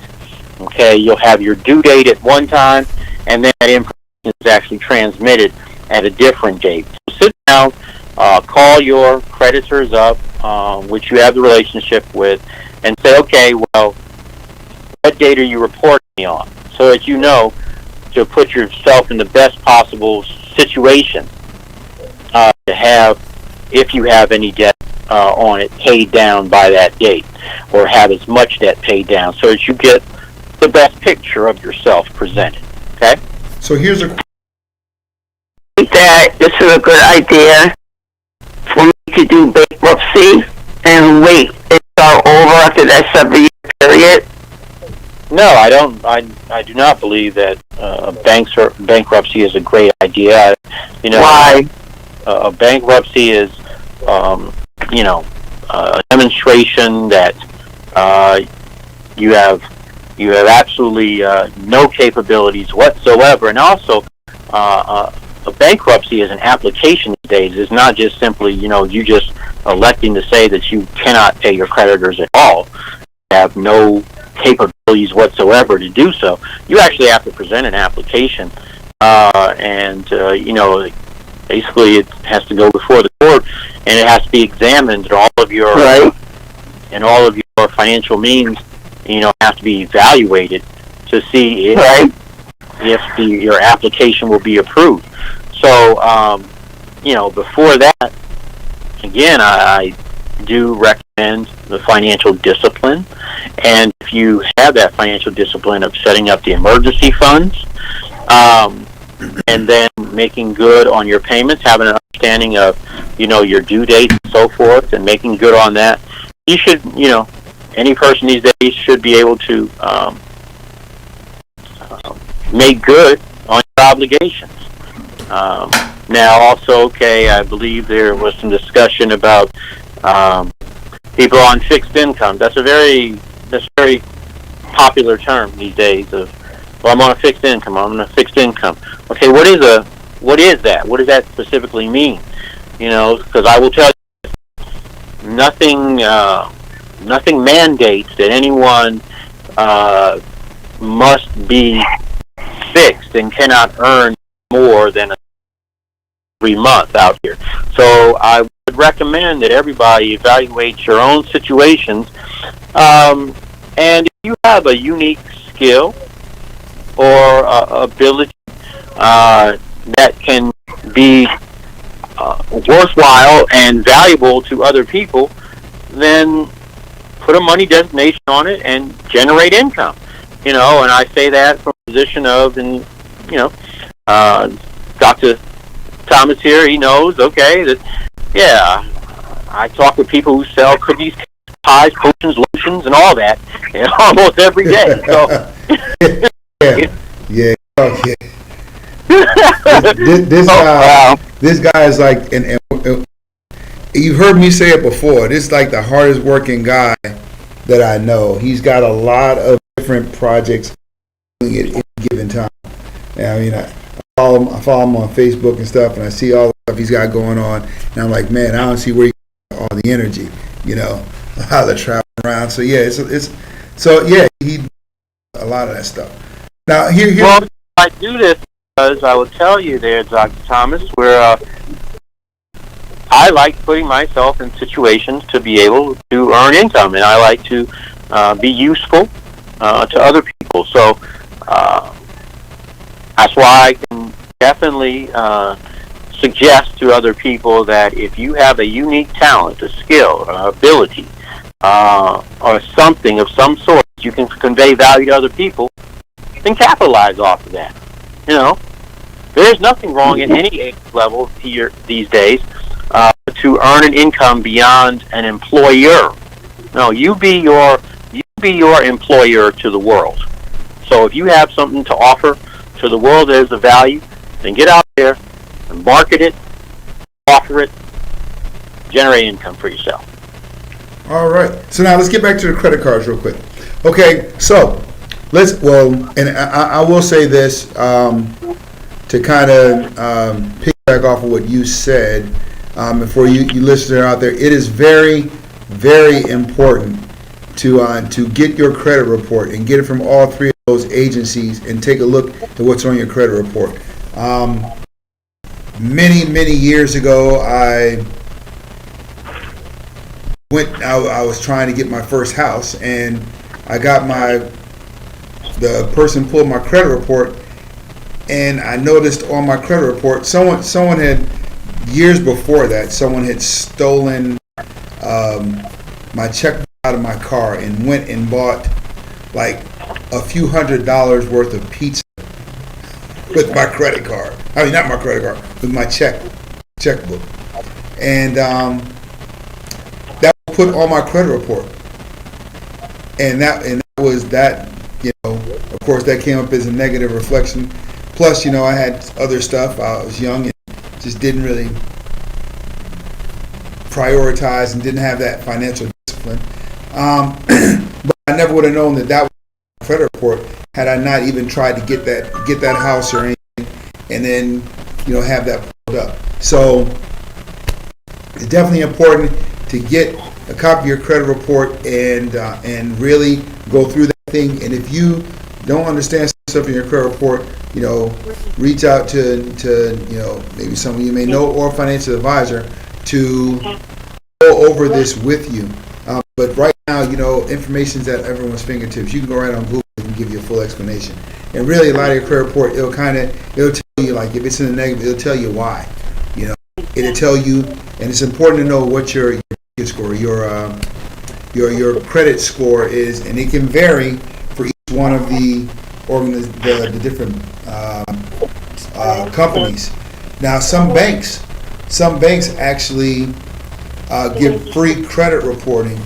Okay, you'll have your due date at one time, and then that information is actually transmitted at a different date. So sit down, call your creditors up, which you have the relationship with, and say, okay, well, what date are you reporting me on? So that you know to put yourself in the best possible situation to have, if you have any debt on it, paid down by that date, or have as much debt paid down, so that you get the best picture of yourself presented. Okay? So here's a That this is a good idea for me to do bankruptcy and wait it's all over after that 7-year period. No, I don't. I do not believe that bankruptcy is a great idea. Why? A bankruptcy is, a demonstration that you have absolutely no capabilities whatsoever, and also a bankruptcy is an application these days. It's not just simply you just electing to say that you cannot pay your creditors at all. You have no capabilities whatsoever to do so. You actually have to present an application, and basically it has to go before the court, and it has to be examined, and all of your financial means have to be evaluated to see if your application will be approved. So before that, again, I do recommend the financial discipline, and if you have that financial discipline of setting up the emergency funds, and then making good on your payments, having an understanding of your due dates and so forth, and making good on that, you should any person these days should be able to make good on your obligations. Now also, I believe there was some discussion about people on fixed income. That's a very popular term these days of, well, I'm on a fixed income. I'm on a fixed income. Okay, what is that? What does that specifically mean? Because I will tell you, nothing mandates that anyone must be fixed and cannot earn more than every month out here. So I would would recommend that everybody evaluate your own situations. And if you have a unique skill or ability that can be worthwhile and valuable to other people, then put a money designation on it and generate income. And I say that from a position of, Dr. Thomas here, he knows, okay, that, yeah, I talk with people who sell cookies, pies, potions, lotions, and all that almost every day. So, yeah. This guy is like, and you've heard me say it before. This is like the hardest working guy that I know. He's got a lot of different projects at any given time. I follow him on Facebook and stuff, and I see all the stuff he's got going on, and I'm like, man, I don't see where he gets all the energy, how they're traveling around. So yeah, he does a lot of that stuff. Now well, I do this because I will tell you there, Dr. Thomas, where I like putting myself in situations to be able to earn income, and I like to be useful to other people. So that's why I can definitely suggest to other people that if you have a unique talent, a skill, ability, or something of some sort, you can convey value to other people, then capitalize off of that. There's nothing wrong at any age level here these days to earn an income beyond an employer. No, you be your employer to the world. So if you have something to offer to the world that is of value, then get out there and market it, offer it, generate income for yourself. All right. So now let's get back to the credit cards real quick. Okay. So and I will say this to kind of piggyback off of what you said, and for you listeners out there, it is very, very important to get your credit report and get it from all three of those agencies and take a look at what's on your credit report. Many years ago, I was trying to get my first house, and I got the person pulled my credit report, and I noticed on my credit report someone had, years before that, someone had stolen my checkbook out of my car and went and bought like a few $100s worth of pizza with my credit card. I mean, not my credit card, with my checkbook. And that was put on my credit report. And that was that, of course, that came up as a negative reflection. Plus, I had other stuff. I was young and just didn't really prioritize and didn't have that financial discipline. But I never would have known that was my credit report had I not even tried to get that house or anything, and then have that pulled up. So it's definitely important to get a copy of your credit report and really go through that thing. And if you don't understand stuff in your credit report, reach out to maybe someone you may know or a financial advisor to go over this with you. But right now, information's at everyone's fingertips. You can go right on Google and give you a full explanation. And really, a lot of your credit report, it'll tell you, like, if it's in the negative, it'll tell you why. It'll tell you, and it's important to know what your score, your credit score is, and it can vary for each one of the different companies. Now, some banks actually give free credit reporting.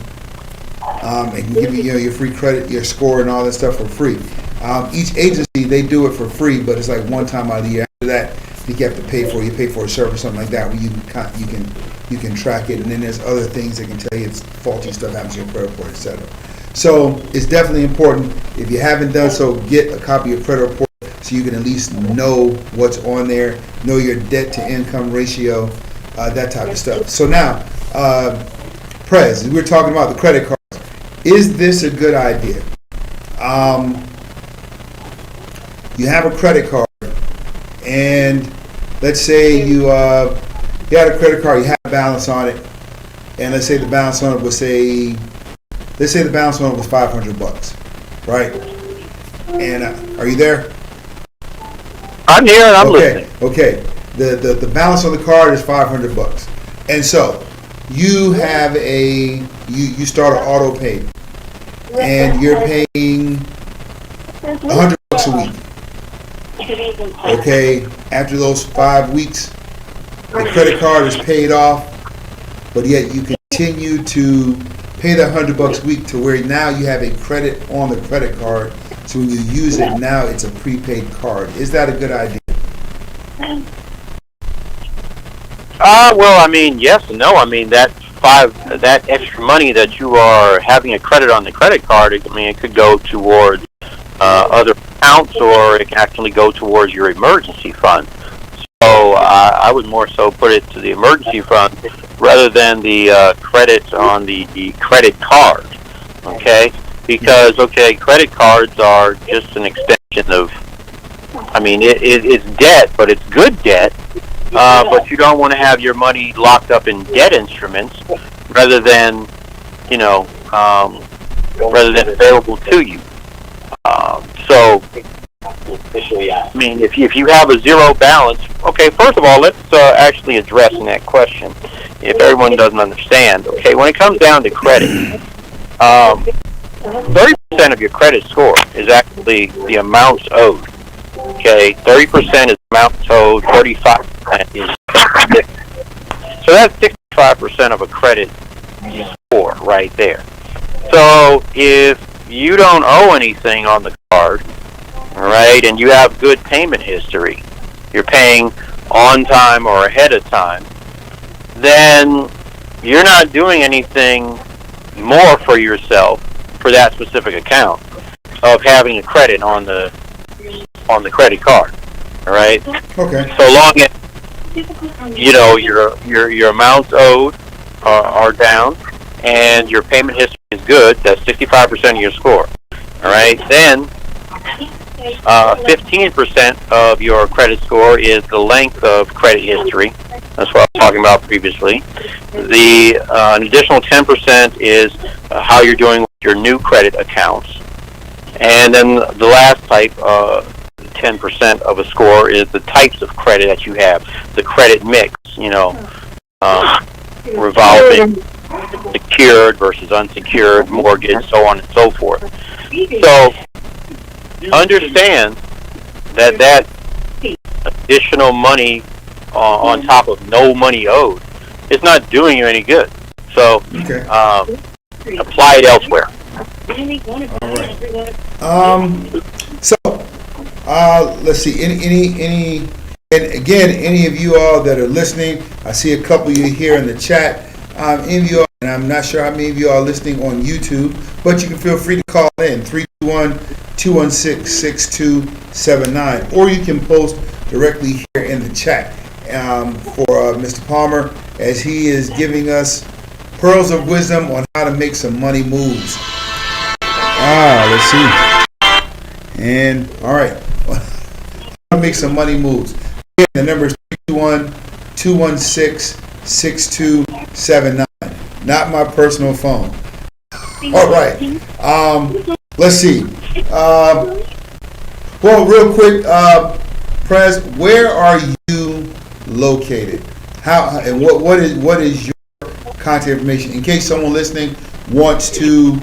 And can give you your free credit, your score, and all that stuff for free. Each agency, they do it for free, but it's like one time out of the year. After that, you have to pay for it. You pay for a service, something like that, where you can track it. And then there's other things that can tell you if faulty stuff happens to your credit report, etc. So it's definitely important. If you haven't done so, get a copy of your credit report so you can at least know what's on there, know your debt to income ratio, that type of stuff. So now, Prez, we're talking about the credit cards. Is this a good idea? You have a credit card, and let's say you you had a credit card, you had a balance on it, and let's say the balance on it was $500, right? And are you there? I'm here and I'm listening. Okay. The balance on the card is $500, and so you have you start an auto pay, and you're paying $100 a week. Okay, after those 5 weeks, the credit card is paid off, but yet you continue to pay that $100 a week to where now you have a credit on the credit card. So when you use it now, it's a prepaid card. Is that a good idea? Well, I mean, yes and no. I mean, that extra money that you are having a credit on the credit card, I mean, it could go towards other accounts, or it can actually go towards your emergency fund. So I would more so put it to the emergency fund rather than the credit on the credit card. Okay, because credit cards are just an extension of. I mean, it's debt, but it's good debt. But you don't want to have your money locked up in debt instruments rather than, rather than available to you. So, I mean, if you have a zero balance, okay, first of all, let's actually address that question. If everyone doesn't understand, okay, when it comes down to credit, 30% of your credit score is actually the amounts owed. Okay, 30% is amounts owed, 35% is so that's 65% of a credit score right there. So if you don't owe anything on the card, all right, and you have good payment history, you're paying on time or ahead of time, then you're not doing anything more for yourself for that specific account of having a credit on the credit card. All right. Okay. So long as your amounts owed are down and your payment history is good, that's 65% of your score. All right. Then 15% of your credit score is the length of credit history. That's what I was talking about previously. An additional 10% is how you're doing with your new credit accounts. And then the last type, 10% of a score, is the types of credit that you have, the credit mix, revolving, secured versus unsecured, mortgage, so on and so forth. So understand that additional money on top of no money owed is not doing you any good. So apply it elsewhere. All right. Let's see. Any, and again, any of you all that are listening, I see a couple of you here in the chat. Any of you all, and I'm not sure how many of you are listening on YouTube, but you can feel free to call in 321-216-6279, or you can post directly here in the chat for Mr. Palmer, as he is giving us pearls of wisdom on how to make some money moves. Let's see. And all right, how to make some money moves. Again, the number is 321-216-6279. Not my personal phone. All right. Let's see. Well, real quick, Prez, where are you located? How and what is your contact information in case someone listening wants to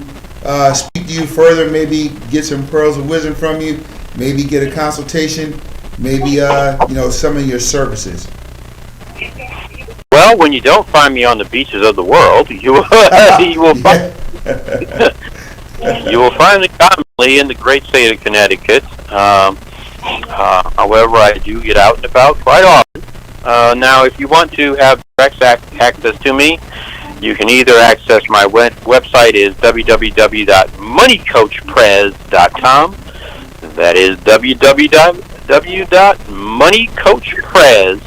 speak to you further, maybe get some pearls of wisdom from you, maybe get a consultation, maybe some of your services? Well, when you don't find me on the beaches of the world, you will find me commonly in the great state of Connecticut. However, I do get out and about quite often. Now, if you want to have direct access to me, you can either access my website is www.moneycoachprez.com. That is www.moneycoachprez,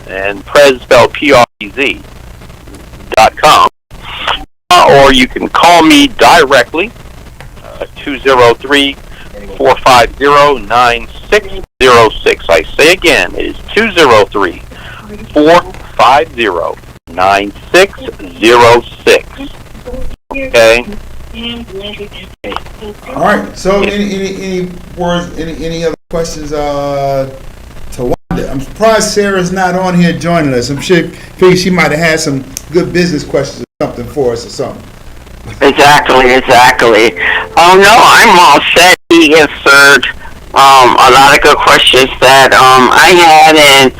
and Prez spelled Prez.com. Or you can call me directly, 203-450-9606. I say again, it is 203-450-9606. 450-9606. Okay? All right. So, any words? Any other questions? To Wanda. I'm surprised Sarah's not on here joining us. I'm sure figure she might have had some good business questions or something for us or something. Exactly. Oh no, I'm all set. He answered a lot of good questions that I had, and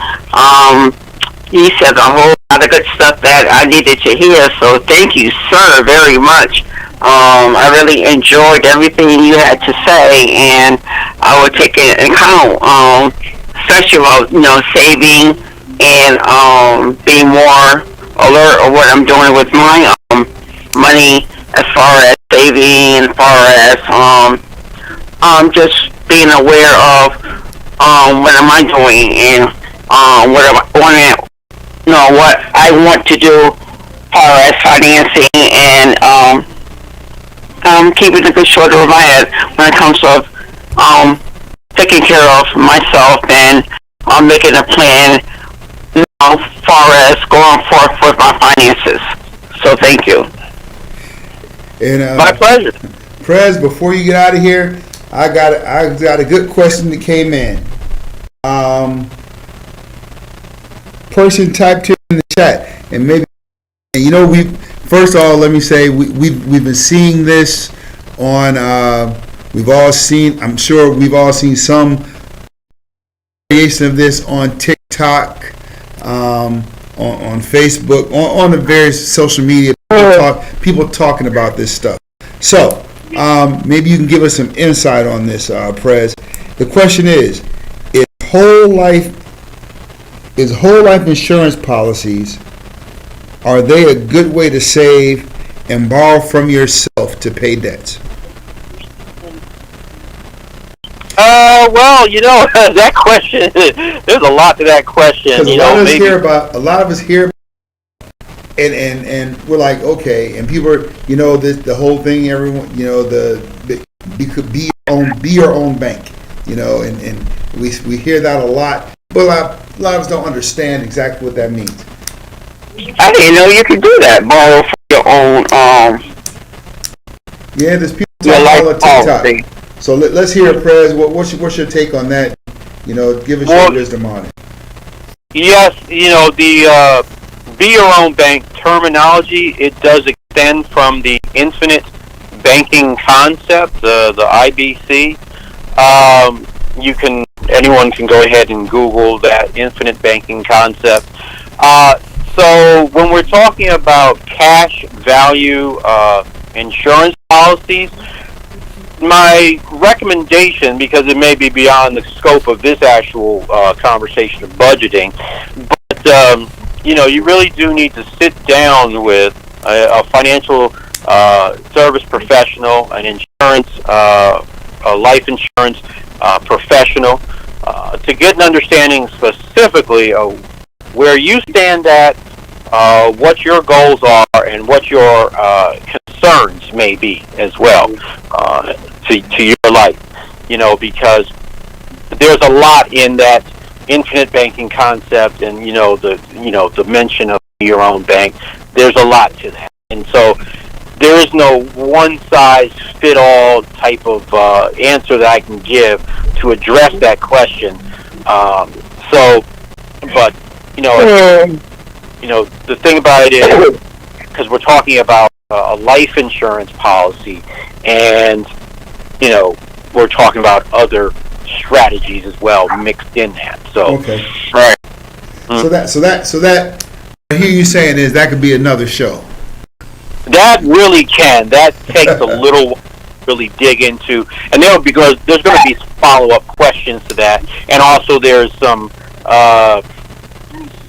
he said a whole lot of good stuff that I needed to hear. So thank you, sir, very much. I really enjoyed everything you had to say, and I would take it into account, especially about saving and being more alert of what I'm doing with my money, as far as saving, as far as just being aware of what am I doing, and what am I what I want to do as far as financing, and keeping a good shoulder of my head when it comes to taking care of myself and making a plan as far as going forth with my finances. So thank you. And My pleasure. Prez, before you get out of here, I got a good question that came in. Person typed here in the chat, and maybe first of all, let me say we've been seeing this on. I'm sure we've all seen some variation of this on TikTok, on Facebook, on the various social media. People talking about this stuff. So maybe you can give us some insight on this, Prez. The question is whole life insurance policies, are they a good way to save and borrow from yourself to pay debts? Well, that question, there's a lot to that question. A lot of us hear about, and we're like, okay, and people are, the whole thing, everyone, you could be your own bank, and we hear that a lot, but a lot of us don't understand exactly what that means. I didn't know you could do that, borrow from your own. Yeah, there's people talking all on TikTok. So let's hear it, Prez. What's your take on that? Give us your wisdom on it. Yes, the be your own bank terminology, it does extend from the infinite banking concept, the IBC. Anyone can go ahead and Google that infinite banking concept. So when we're talking about cash value insurance policies, my recommendation, because it may be beyond the scope of this actual conversation of budgeting, but you really do need to sit down with a financial service professional, an insurance, a life insurance professional, to get an understanding specifically of where you stand at, what your goals are, and what your concerns may be as well to your life. Because there's a lot in that infinite banking concept, and the mention of your own bank. There's a lot to that, and so there is no one-size-fit-all type of answer that I can give to address that question. But the thing about it is, because we're talking about a life insurance policy, and we're talking about other strategies as well mixed in that. So okay, right. So that I hear you saying is that could be another show. That really can. That takes a little while to really dig into, and there's going to be follow-up questions to that, and also there's some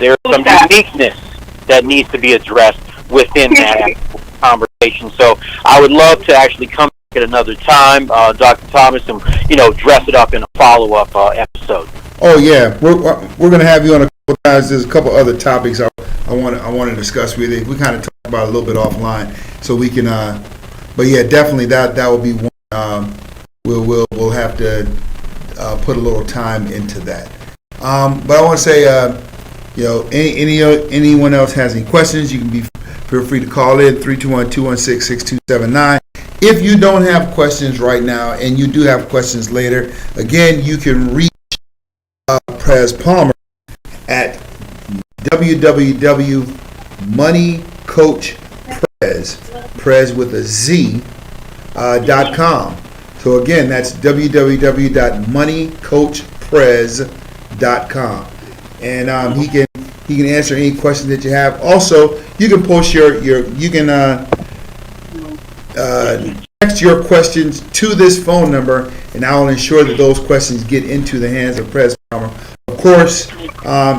uniqueness that needs to be addressed within that conversation. So I would love to actually come back at another time, Dr. Thomas, and dress it up in a follow-up episode. Oh yeah, we're going to have you on a couple times. There's a couple other topics I want to discuss with you. We kind of talked about it a little bit offline, so we can. But yeah, definitely that will be one. We'll have to put a little time into that. But I want to say, anyone else has any questions, you can feel free to call in 321-216-6279. If you don't have questions right now and you do have questions later, again, you can reach Prez Palmer at www.moneycoachprez with a Z .com. So again, that's www.moneycoachprez.com, and he can answer any questions that you have. Also, you can post you can text your questions to this phone number, and I will ensure that those questions get into the hands of Prez Palmer. Of course,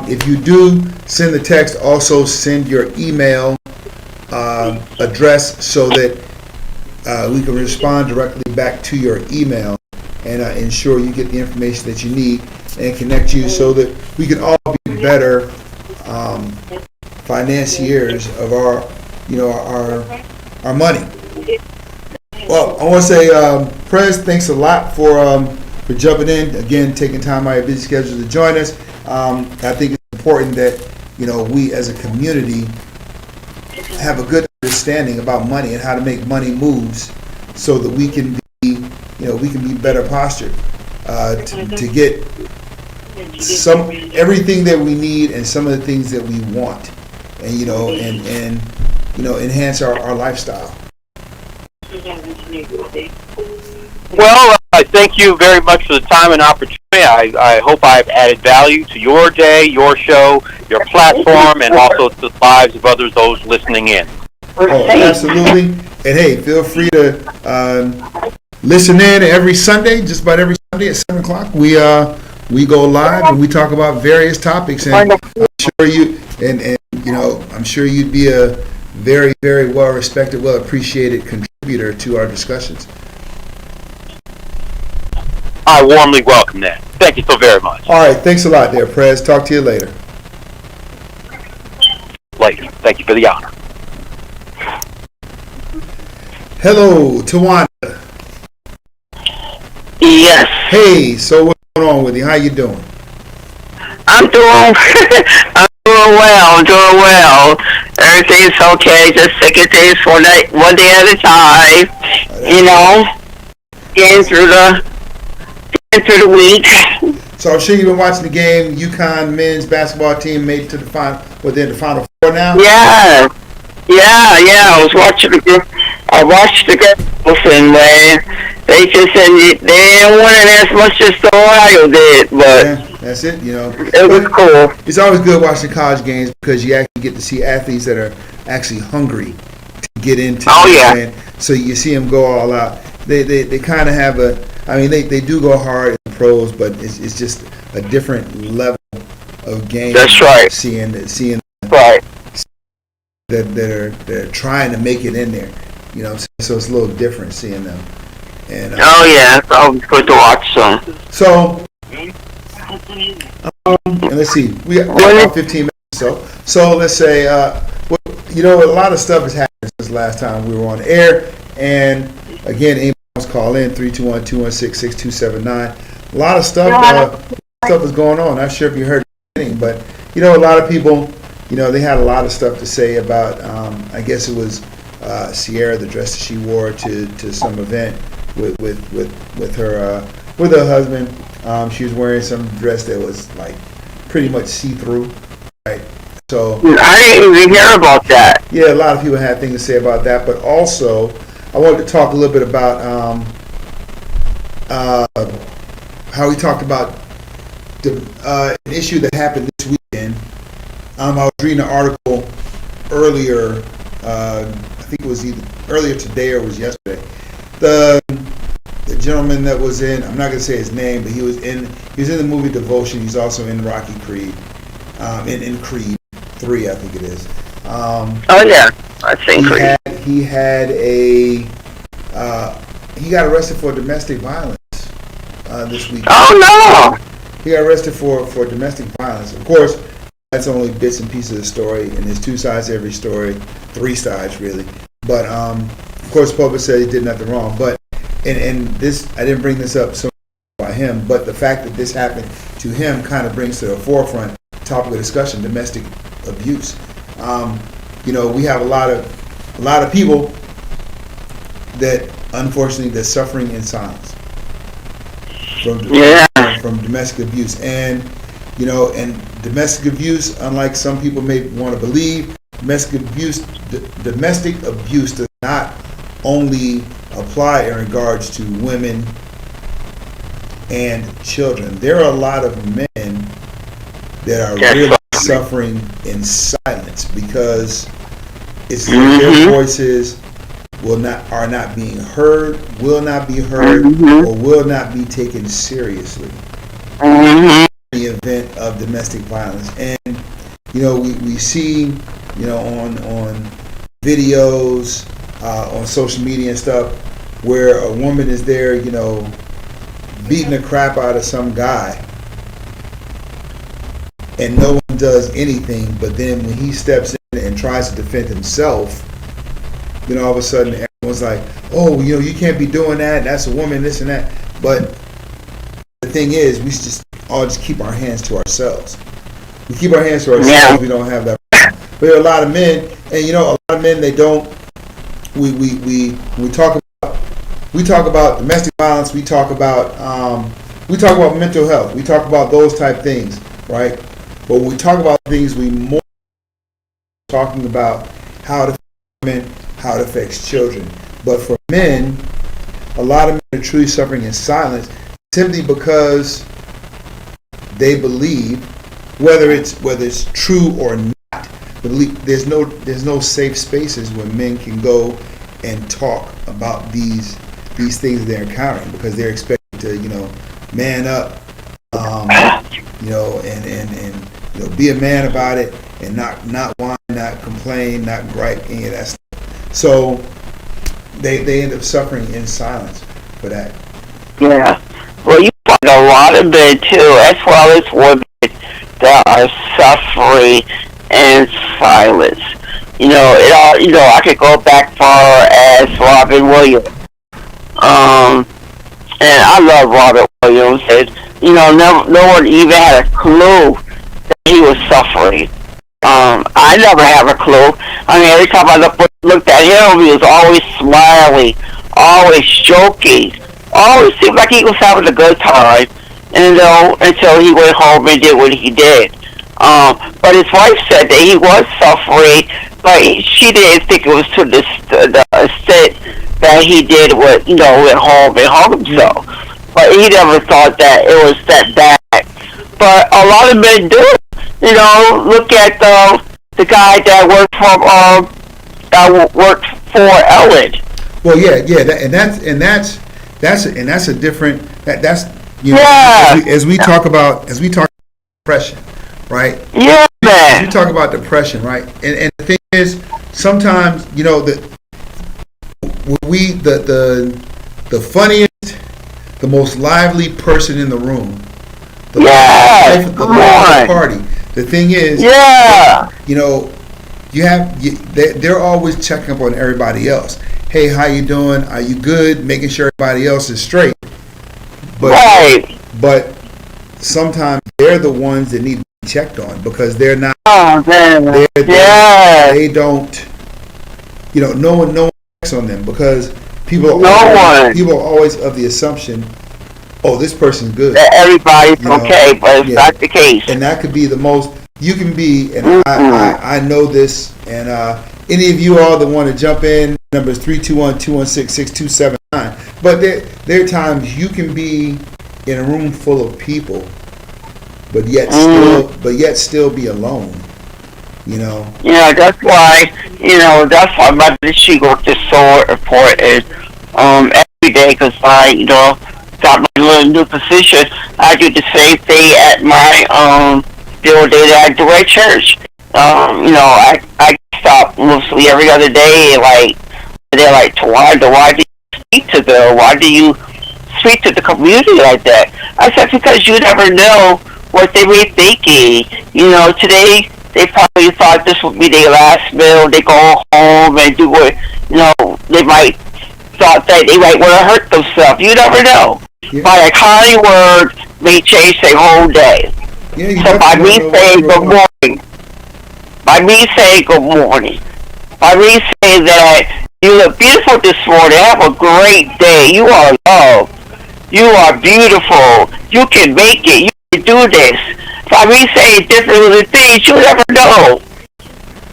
if you do send the text, also send your email address so that we can respond directly back to your email and ensure you get the information that you need and connect you so that we can all be better financiers of our money. Well, I want to say, Prez, thanks a lot for jumping in again, taking time out of your busy schedule to join us. I think it's important that we as a community have a good understanding about money and how to make money moves, so that we can be better postured to get everything that we need and some of the things that we want, and enhance our lifestyle. Well, I thank you very much for the time and opportunity. I hope I've added value to your day, your show, your platform, and also to the lives of those listening in. Oh, absolutely. And hey, feel free to listen in every Sunday, just about every Sunday at 7 o'clock. We go live and we talk about various topics, and I'm sure you'd be a very, very well respected, well appreciated contributor to our discussions. I warmly welcome that. Thank you so very much. All right, thanks a lot there, Prez. Talk to you later. Later. Thank you for the honor. Hello, Tawanda. Yes. Hey, so what's going on with you? How you doing? I'm doing well. Everything's okay. Just taking things one day at a time. Getting through the week. So I'm sure you've been watching the game. UConn men's basketball team made it to the final. Well, they're in the Final Four now. Yeah. I watched the girls, and they just said they didn't win it as much as the Ohio did, but yeah, that's it. It was cool. It's always good watching college games because you actually get to see athletes that are actually hungry to get into. Oh yeah. And so you see them go all out. They kind of have they do go hard in the pros, but it's just a different level of game. That's right. Seeing Right. that are trying to make it in there, so it's a little different seeing them. And Oh yeah, it's always good to watch some. so and let's see, we got about 15 minutes or so. So let's say a lot of stuff has happened since last time we were on air, and again, anybody wants to call in 321-216-6279. A lot of stuff is going on. Not sure if you heard anything, but a lot of people, they had a lot of stuff to say about. I guess it was Sierra, the dress that she wore to some event with her husband. She was wearing some dress that was like pretty much see-through, right? So I didn't even hear about that. yeah, a lot of people had things to say about that, but also I wanted to talk a little bit about how we talked about an issue that happened this weekend. I was reading an article earlier. I think it was either earlier today or it was yesterday. The gentleman that was in, I'm not going to say his name, but he was in the movie Devotion. He's also in Rocky Creed, in Creed 3, I think it is. Oh yeah, I've seen Creed. He got arrested for domestic violence this week. Oh no! He got arrested for domestic violence. Of course, that's only bits and pieces of the story, and there's two sides to every story, three sides really. But of course, Public said he did nothing wrong. But and this, I didn't bring this up so by him, but the fact that this happened to him kind of brings to the forefront topic of discussion: domestic abuse. We have a lot of people that unfortunately they're suffering in silence from domestic abuse, and domestic abuse, unlike some people may want to believe, domestic abuse does not only apply in regards to women and children. There are a lot of men that are really suffering in silence because it's their voices are not being heard, will not be heard, or will not be taken seriously in the event of domestic violence. And we see on videos on social media and stuff where a woman is there beating the crap out of some guy and no one does anything, but then when he steps in and tries to defend himself, all of a sudden everyone's like, oh, you can't be doing that, that's a woman, this and that. But the thing is, we just keep our hands to ourselves. We keep our hands to ourselves, we don't have that. But there are a lot of men, and a lot of men, they don't, we talk about domestic violence, we talk about mental health, we talk about those type things, right? But when we talk about things, we more talking about how it affects women, how it affects children. But for men, a lot of men are truly suffering in silence simply because they believe, whether it's true or not, believe there's no safe spaces where men can go and talk about these things they're encountering, because they're expected to man up, and be a man about it, and not whine, not complain, not gripe, any of that stuff. So they end up suffering in silence for that. Yeah. Well, you find a lot of men too, as well as women, that are suffering in silence. I could go back far as Robin Williams. And I love Robin Williams. And, no one even had a clue that he was suffering. I never have a clue. I mean, every time I looked at him, he was always smiling, always joking, always seemed like he was having a good time, until he went home and did what he did. But his wife said that he was suffering, but she didn't think it was to the extent that he did went home and hung himself. But he never thought that it was that bad. But a lot of men do. Look at the guy that worked for Ellen. Well, that's a different. That's as we talk about depression, right? Yeah, man. We talk about depression, right? And the thing is, sometimes the funniest, the most lively person in the room, the lively party. The thing is, they're always checking up on everybody else. Hey, how you doing? Are you good? Making sure everybody else is straight. But sometimes they're the ones that need to be checked on, because they're not. Oh man. They don't. No one checks on them, because people are always of the assumption, oh, this person's good. That everybody's okay, but it's not the case. And that could be the most you can be. And I know this. And any of you all that want to jump in, number is 321-216-6279. But there are times you can be in a room full of people, but yet still be alone. Yeah, that's why my she work is so important every day, because I got my little new position. I do the same thing at my building that I do at church. I stop mostly every other day. They're like, why do you speak to them? Why do you speak to the community like that? I said, because you never know what they were thinking. Today they probably thought this would be their last meal. They go home and do what, they might thought that they might want to hurt themselves. You never know. Yeah. By a kind word may change their whole day. Yeah, you So by me definitely saying wanna good know morning, by me saying good morning, by me saying that you look beautiful this morning, have a great day, you are loved, you are beautiful, you can make it, you can do this. By me saying different little things, you never know.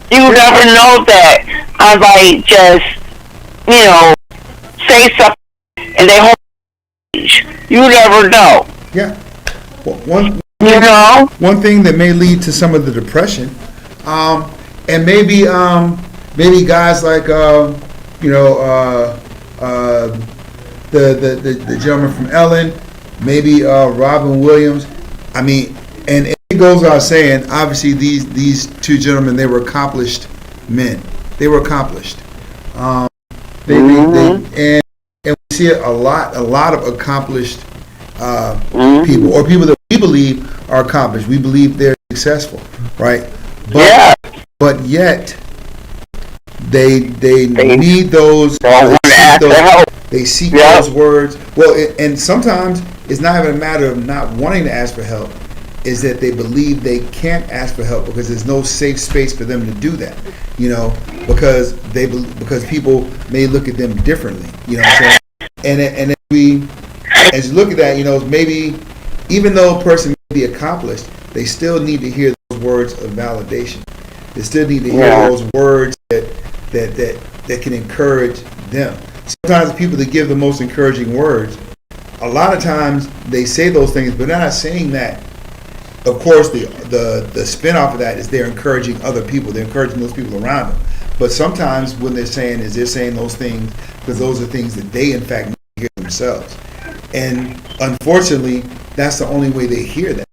You Yeah, never know that I might just, you know, say something and they hold change. You never know. yeah. Well, You know? one thing that may lead to some of the depression, and maybe guys like you know the gentleman from Ellen, maybe Robin Williams. I mean, and it goes without saying. Obviously, these two gentlemen, they were accomplished men. They were accomplished. And we see a lot of accomplished people, or people that we believe are accomplished. We believe they're successful, right? But yet they need those. Don't want to ask for help. They seek those words. Well, and sometimes it's not even a matter of not wanting to ask for help. Is that they believe they can't ask for help because there's no safe space for them to do that. You know, because people may look at them differently. You know what I'm saying? And as you look at that, you know, maybe even though a person may be accomplished, they still need to hear those words of validation. They still need to hear those words that can encourage them. Sometimes the people that give the most encouraging words, a lot of times they say those things, but they're not saying that. Of course, the spin-off of that is they're encouraging other people. They're encouraging those people around them. But sometimes when they're saying those things because those are things that they, in fact, need to hear themselves. And unfortunately, that's the only way they hear that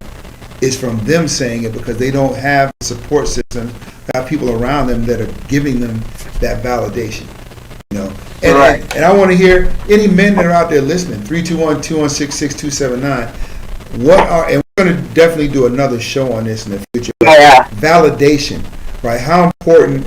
is from them saying it because they don't have a support system, have people around them that are giving them that validation. You know, and I want to hear any men that are out there listening. 321-216-6279. And we're going to definitely do another show on this in the future. Validation, right? How important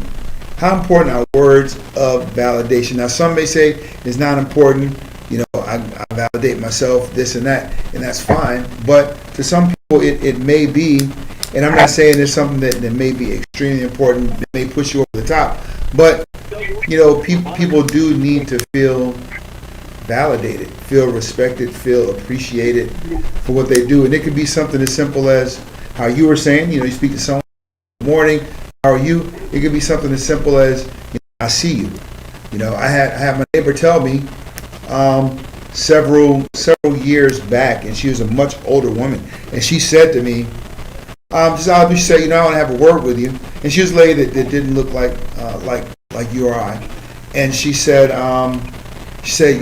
are words of validation? Now, some may say it's not important. You know, I validate myself, this and that, and that's fine. But to some people, it may be, and I'm not saying it's something that may be extremely important, that may push you over the top. But, you know, people do need to feel validated, feel respected, feel appreciated for what they do. And it could be something as simple as how you were saying, you know, you speak to someone in the morning, how are you? It could be something as simple as, you know, I see you. You know, I had my neighbor tell me several years back, and she was a much older woman, and she said to me, she said, you know, I want to have a word with you. And she was a lady that didn't look like you or I. And she said, you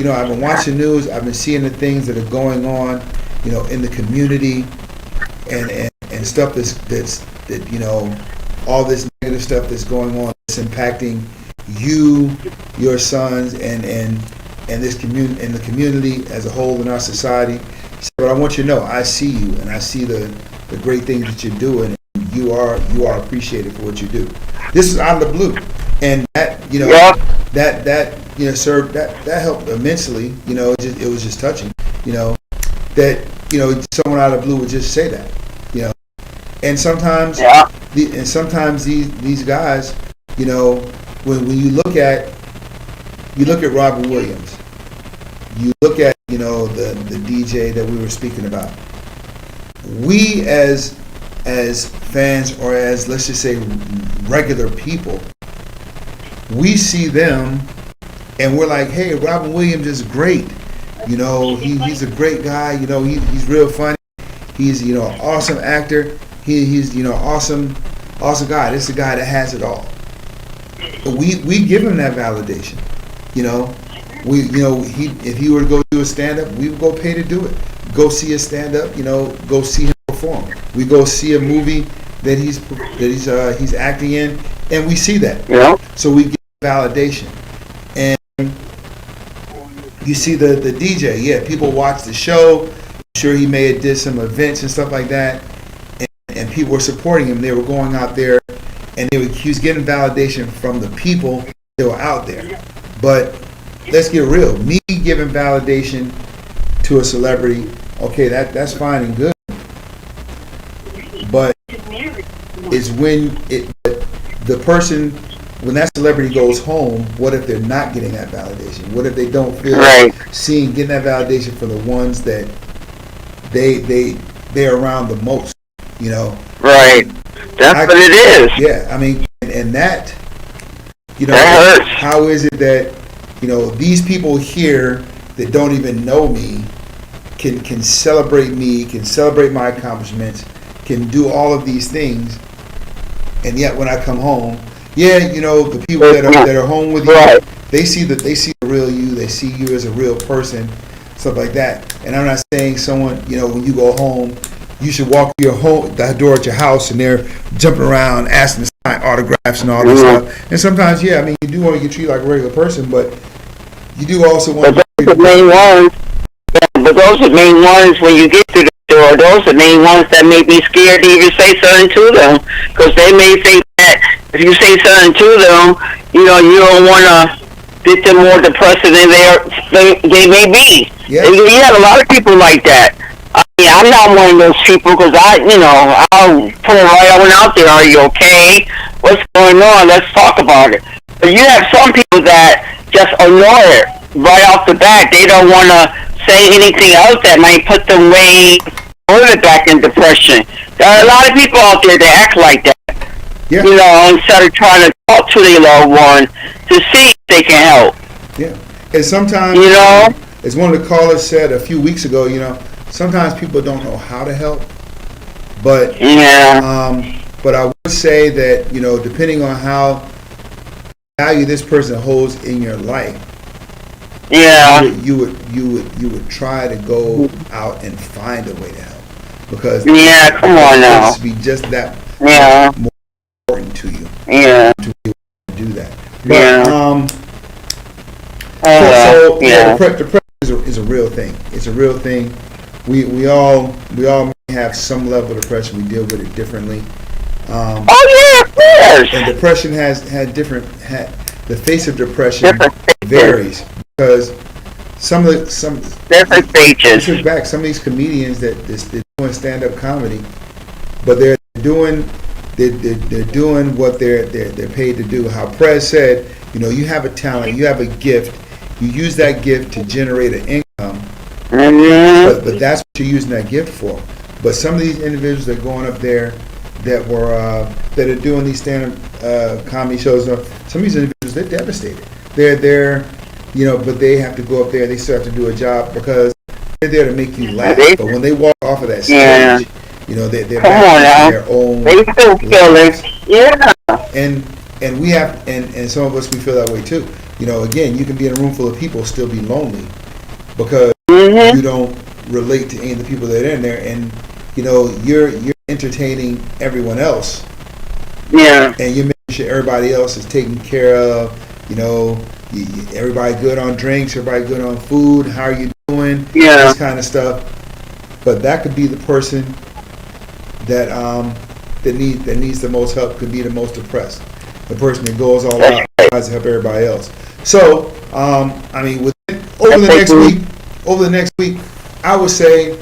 know, I've been watching news. I've been seeing the things that are going on, you know, in the community, and stuff that you know, all this negative stuff that's going on that's impacting you, your sons, and this community, and the community as a whole in our society. She said, but I want you to know, I see you, and I see the great things that you're doing. And you are appreciated for what you do. This is out of the blue, and that, you know, that you know, sir, that helped immensely. You know, it was just touching. You know, that, you know, someone out of the blue would just say that. You know, and sometimes these guys, you know, when you look at Robin Williams, you look at, you know, the DJ that we were speaking about. We as fans, or as, let's just say, regular people, we see them and we're like, hey, Robin Williams is great. You know, he's a great guy. You know, he's real funny. He's, you know, an awesome actor. He's, you know, awesome guy. This is a guy that has it all. But we give him that validation. You know, if he were to go do a stand-up, we would go pay to do it. Go see a stand-up. You know, go see him perform. We go see a movie that he's acting in, and we see that. Yeah. So we get validation. And you see the DJ. Yeah, people watch the show. I'm sure he may have did some events and stuff like that, and people were supporting him. They were going out there, and he was getting validation from the people that were out there. But let's get real. Me giving validation to a celebrity, okay, that's fine and good. but it's when the person, when that celebrity goes home, what if they're not getting that validation? What if they don't feel Right. getting that validation for the ones that they're around the most, you know? Right. That's what it is. Yeah, I mean, and that, you know, That hurts. how is it that, you know, these people here that don't even know me can celebrate me, can celebrate my accomplishments, can do all of these things, and yet when I come home, yeah, you know, the people that are home with you, Right. they see the real you, they see you as a real person, stuff like that. And I'm not saying someone, you know, when you go home, you should walk to that door at your house, and they're jumping around asking to sign autographs and all this stuff. And sometimes, yeah, I mean, you do want to get treated like a regular person, but you do also want But those are the main ones. But those are the main ones when you get to the door. Those are the main ones that may be scared to even say something to them, because they may think that if you say something to them, you know, you don't want to get them more depressed than they may be. Yeah. You have a lot of people like that. I mean, I'm not one of those people, because I'll put it right on out there. Are you okay? What's going on? Let's talk about it. But you have some people that just ignore it right off the bat. They don't want to say anything else that might put them way further back in depression. There are a lot of people out there that act like that. Yeah. You know, instead of trying to talk to their loved one to see if they can help. Yeah. And sometimes, You know? as one of the callers said a few weeks ago, you know, sometimes people don't know how to help. But but I would say that, you know, depending on how value this person holds in your life, you would try to go out and find a way to help, because Come on now. to be just that more important to you to be able to do that. Depression is a real thing. It's a real thing. We all may have some level of depression. We deal with it differently. Of course. And depression has the face of depression varies, because some different This stages. is back. Some of these comedians they're doing stand-up comedy, but they're doing what they're paid to do. How Prez said, you know, you have a talent, you have a gift, you use that gift to generate an income, but that's what you're using that gift for. But some of these individuals that are going up there that are doing these stand-up comedy shows, some of these individuals, they're devastated. They're you know, but they have to go up there. They still have to do a job, because they're there to make you laugh. But when they walk off of that stage, you know, they're back to their own. They still feel it. Yeah. And we have, and some of us, we feel that way too. You know, again, you can be in a room full of people, still be lonely, because you don't relate to any of the people that are in there, and you know, you're entertaining everyone else. Yeah. And you're making sure everybody else is taken care of. You know, everybody good on drinks, everybody good on food. How are you doing? Yeah. This kind of stuff. But that could be the person that needs the most help, could be the most depressed. The person that goes all out, tries to help everybody else. So, I mean, over the next week, I would say,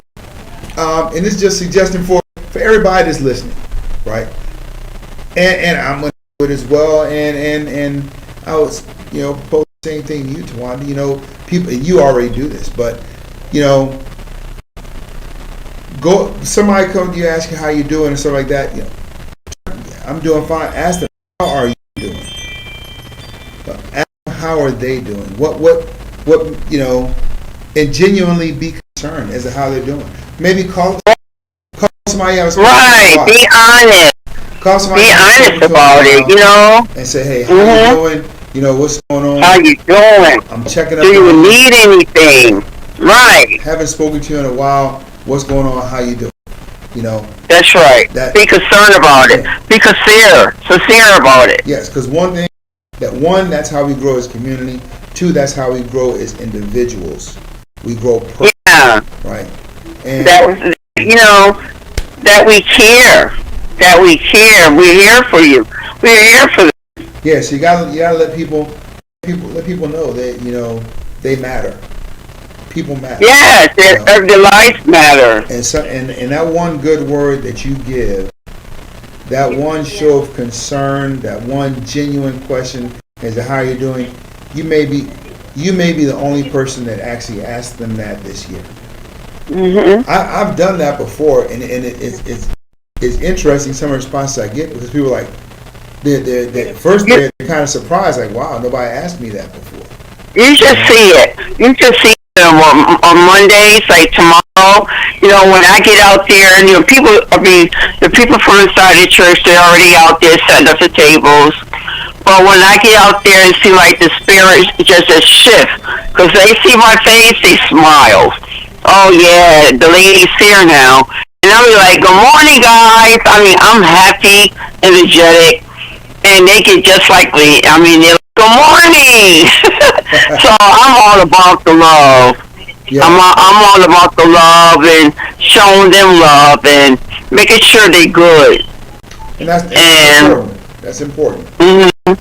and this is just suggesting for everybody that's listening, right? And I'm going to do it as well. And I was, you know, propose the same thing to you, Tawanda. You know, people, you already do this, but you know, somebody come to you, ask you how you doing and stuff like that. You know, I'm doing fine. Ask them, how are you doing? Ask them, how are they doing? What you know, and genuinely be concerned as to how they're doing. Maybe call somebody else. Right. Be honest. Call somebody. Be honest about it. You know. And say, hey, how you doing? You know, what's going on? How you doing? I'm checking up. Do you need anything? Right. Haven't spoken to you in a while. What's going on? How you doing? You know. That's right. Be concerned about it. Be sincere about it. Yes, because that's how we grow as a community. Two, that's how we grow as individuals. We grow personally, right? And that, you know, that we care. That we care. We're here for you. We're here for them. Yeah, so you gotta let people know that, you know, they matter. people matter. Yes, their lives matter. And so, and that one good word that you give, that one show of concern, that one genuine question as to how you're doing, you may be the only person that actually asked them that this year. Mm-hmm. I've done that before, and it's interesting some of the responses I get, because people are like, they're kind of surprised, like, wow, nobody asked me that before. You just see it. You just see it on Mondays, like tomorrow. You know, when I get out there, and the people from inside the church, they're already out there setting up the tables. But when I get out there and see like the spirit just a shift, because they see my face, they smile. Oh yeah, the lady's here now. And I'll be like, good morning, guys. I mean, I'm happy, energetic, and they get just like me. I mean, they're like, good morning. So I'm all about the love. Yeah. I'm all about the love and showing them love and making sure they're good. And that's important. That's important. Mm-hmm.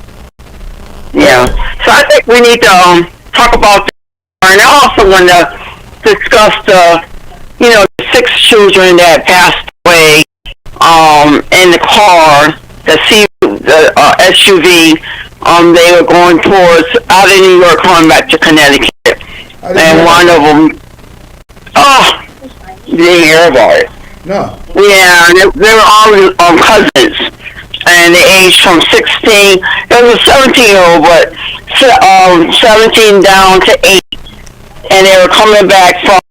Yeah. So I think we need to talk about that. And I also want to discuss the 6 children that passed away in the car, the SUV. They were going out of New York, coming back to Connecticut. And one of them, you didn't hear about it. No. Yeah, they were all cousins. And they aged from 16, it was a 17-year-old, but 17 down to 8. And they were coming back from,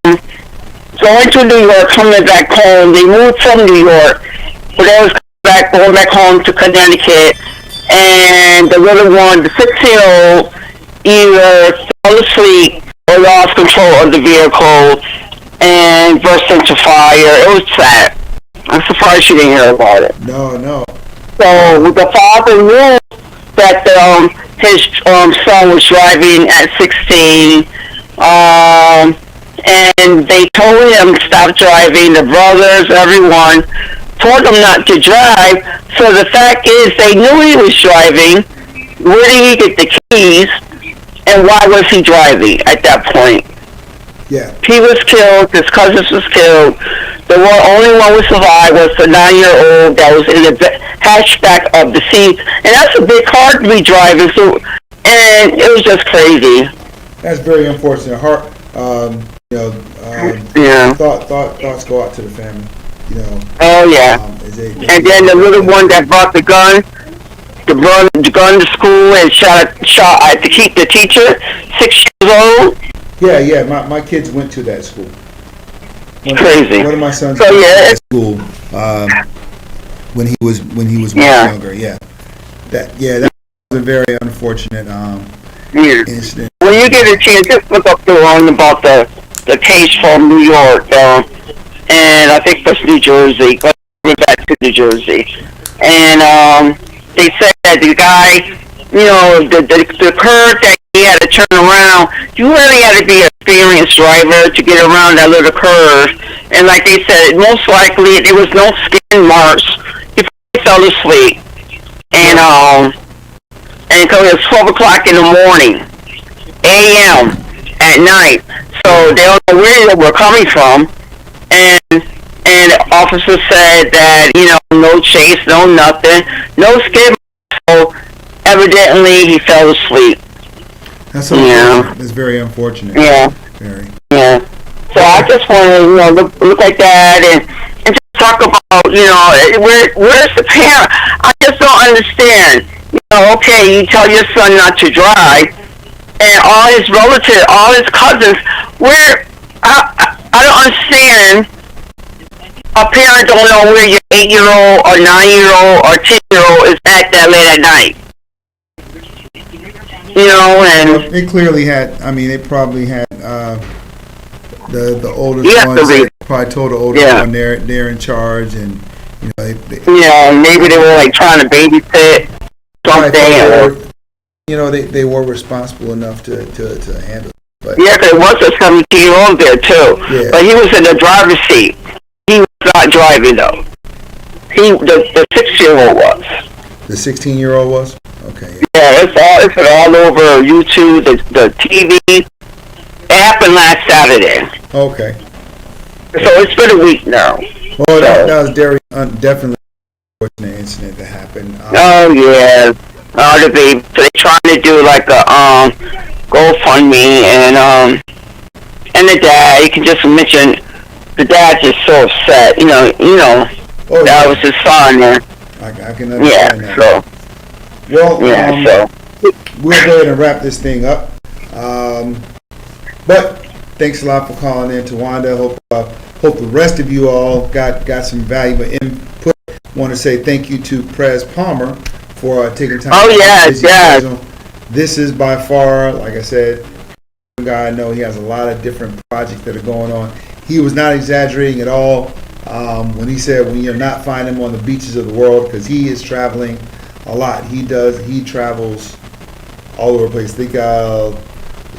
going to New York, coming back home. They moved from New York, but they was going back home to Connecticut. And the little one, the 16-year-old, either fell asleep or lost control of the vehicle and burst into fire. It was sad. I'm surprised you didn't hear about it. No. So the father knew that his son was driving at 16, and they told him to stop driving. The brothers, everyone, told him not to drive. So the fact is, they knew he was driving. Where did he get the keys? And why was he driving at that point? Yeah. He was killed. His cousins was killed. The only one who survived was the 9-year-old that was in the hatchback of the seat. And that's a big car to be driving. So, and it was just crazy. That's very unfortunate. Yeah. Thoughts go out to the family. Oh yeah. And then the little one that brought the gun to school and shot to keep the teacher, 6 years old. Yeah. My kids went to that school. Crazy. One of my sons went to that school when he was much younger. Yeah. That was a very unfortunate incident. When you get a chance, just look up about the case from New York, and I think that's New Jersey. Going back to New Jersey, and they said that the guy, the curve that he had to turn around, you really had to be an experienced driver to get around that little curve. And like they said, most likely there was no skin marks. He probably fell asleep. And because it was 12 o'clock in the morning, a.m. at night. So they don't know where they were coming from. And the officer said that, no chase, no nothing, no skid marks. So evidently he fell asleep. That's That's very unfortunate. Yeah. Very. Yeah. So I just want to look like that and just talk about where's the parent? I just don't understand. Okay, you tell your son not to drive, and all his relatives, all his cousins. Where I don't understand. A parent don't know where your 8-year-old or 9-year-old or 10-year-old is at that late at night. And they clearly had. I mean, they probably had the oldest ones. They probably told the oldest one they're in charge, and maybe they were like trying to babysit something. They were responsible enough to handle it. But there was a 17-year-old there too, but he was in the driver's seat. He was not driving though. The 6-year-old was. The 16-year-old was? Okay. Yeah, it's all over YouTube, the TV, happened last Saturday. Okay. So it's been a week now. Well, that was definitely an unfortunate incident that happened. Oh yeah. The baby. So they're trying to do like a GoFundMe and the dad. You can just mention the dad's just so upset. Oh, that was his son. I can understand that. So. Well, So. We'll go ahead and wrap this thing up. But thanks a lot for calling in, Tawanda. Hope the rest of you all got some valuable input. Want to say thank you to Prez Palmer for taking time. Oh yes. This is by far, like I said, guy. I know he has a lot of different projects that are going on. He was not exaggerating at all when he said when you're not finding him on the beaches of the world, because he is traveling a lot. He travels all over the place. I think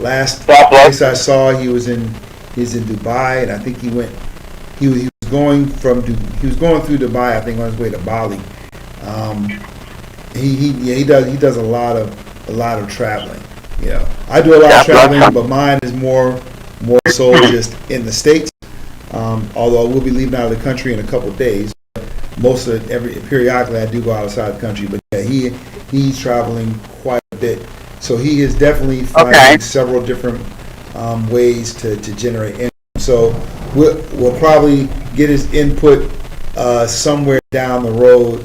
last place I saw he's in Dubai, and I think he was going through Dubai, I think, on his way to Bali. He does a lot of traveling. I do a lot of traveling, but mine is more so just in the States. Although I will be leaving out of the country in a couple of days. Periodically I do go outside the country, but yeah, he's traveling quite a bit. So he is definitely finding several different ways to generate income. So we'll probably get his input somewhere down the road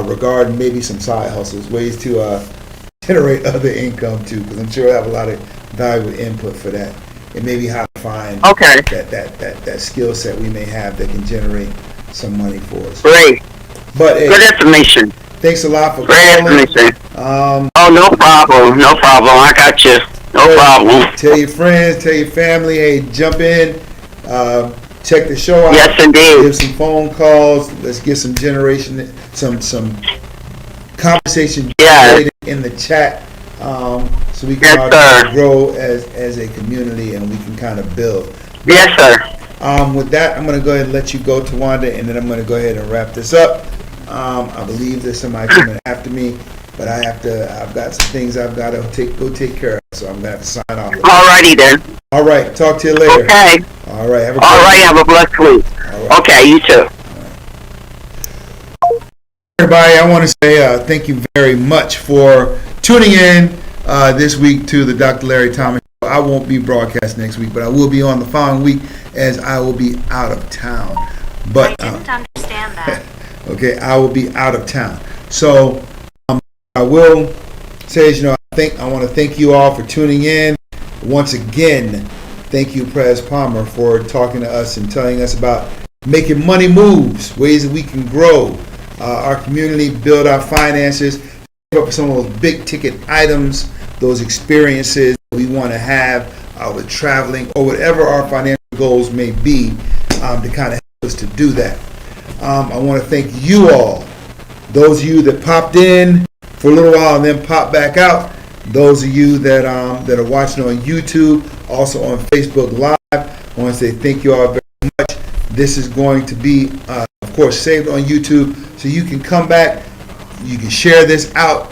regarding maybe some side hustles, ways to generate other income too, because I'm sure I have a lot of valuable input for that, and maybe how to find that skill set we may have that can generate some money for us. Great. But hey, good information. Thanks a lot for calling. Great information. No problem. I got you. No problem. Tell your friends, tell your family, hey, jump in, check the show out. Yes, indeed. Give some phone calls. Let's get some some conversation generated in the chat, so we can grow as a community, and we can kind of build. Yes, sir. With that, I'm going to go ahead and let you go, Tawanda, and then I'm going to go ahead and wrap this up. I believe there's somebody coming after me, but I've got some things I've got to go take care of, so I'm going to have to sign off. Alrighty then. All right, talk to you later. Okay. All right, have a blessed week. Right. Okay, you too. Everybody, I want to say thank you very much for tuning in this week to the Dr. Larry Thomas Show. I won't be broadcast next week, but I will be on the following week, as I will be out of town. But I didn't understand that. Okay, I will be out of town. So I will say, I want to thank you all for tuning in. Once again, thank you, Prez Palmer, for talking to us and telling us about making money moves, ways that we can grow our community, build our finances, save up some of those big ticket items, those experiences we want to have with traveling, or whatever our financial goals may be, to kind of help us to do that. I want to thank you all, those of you that popped in for a little while and then popped back out, those of you that are watching on YouTube, also on Facebook Live. I want to say thank you all very much. This is going to be, of course, saved on YouTube, so you can come back, you can share this out,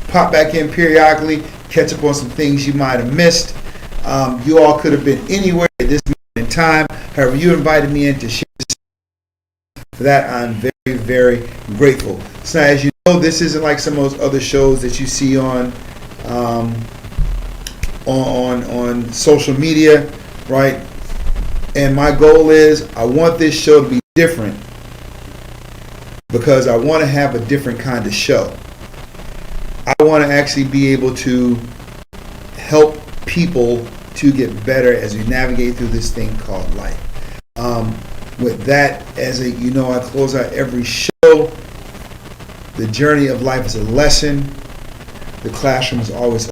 pop back in periodically, catch up on some things you might have missed. You all could have been anywhere at this moment in time. However, you invited me in to share this. For that, I'm very, very grateful. So as you know, this isn't like some of those other shows that you see on social media, right? And my goal is, I want this show to be different, because I want to have a different kind of show. I want to actually be able to help people to get better as we navigate through this thing called life. With that, I close out every show. The journey of life is a lesson. The classroom is always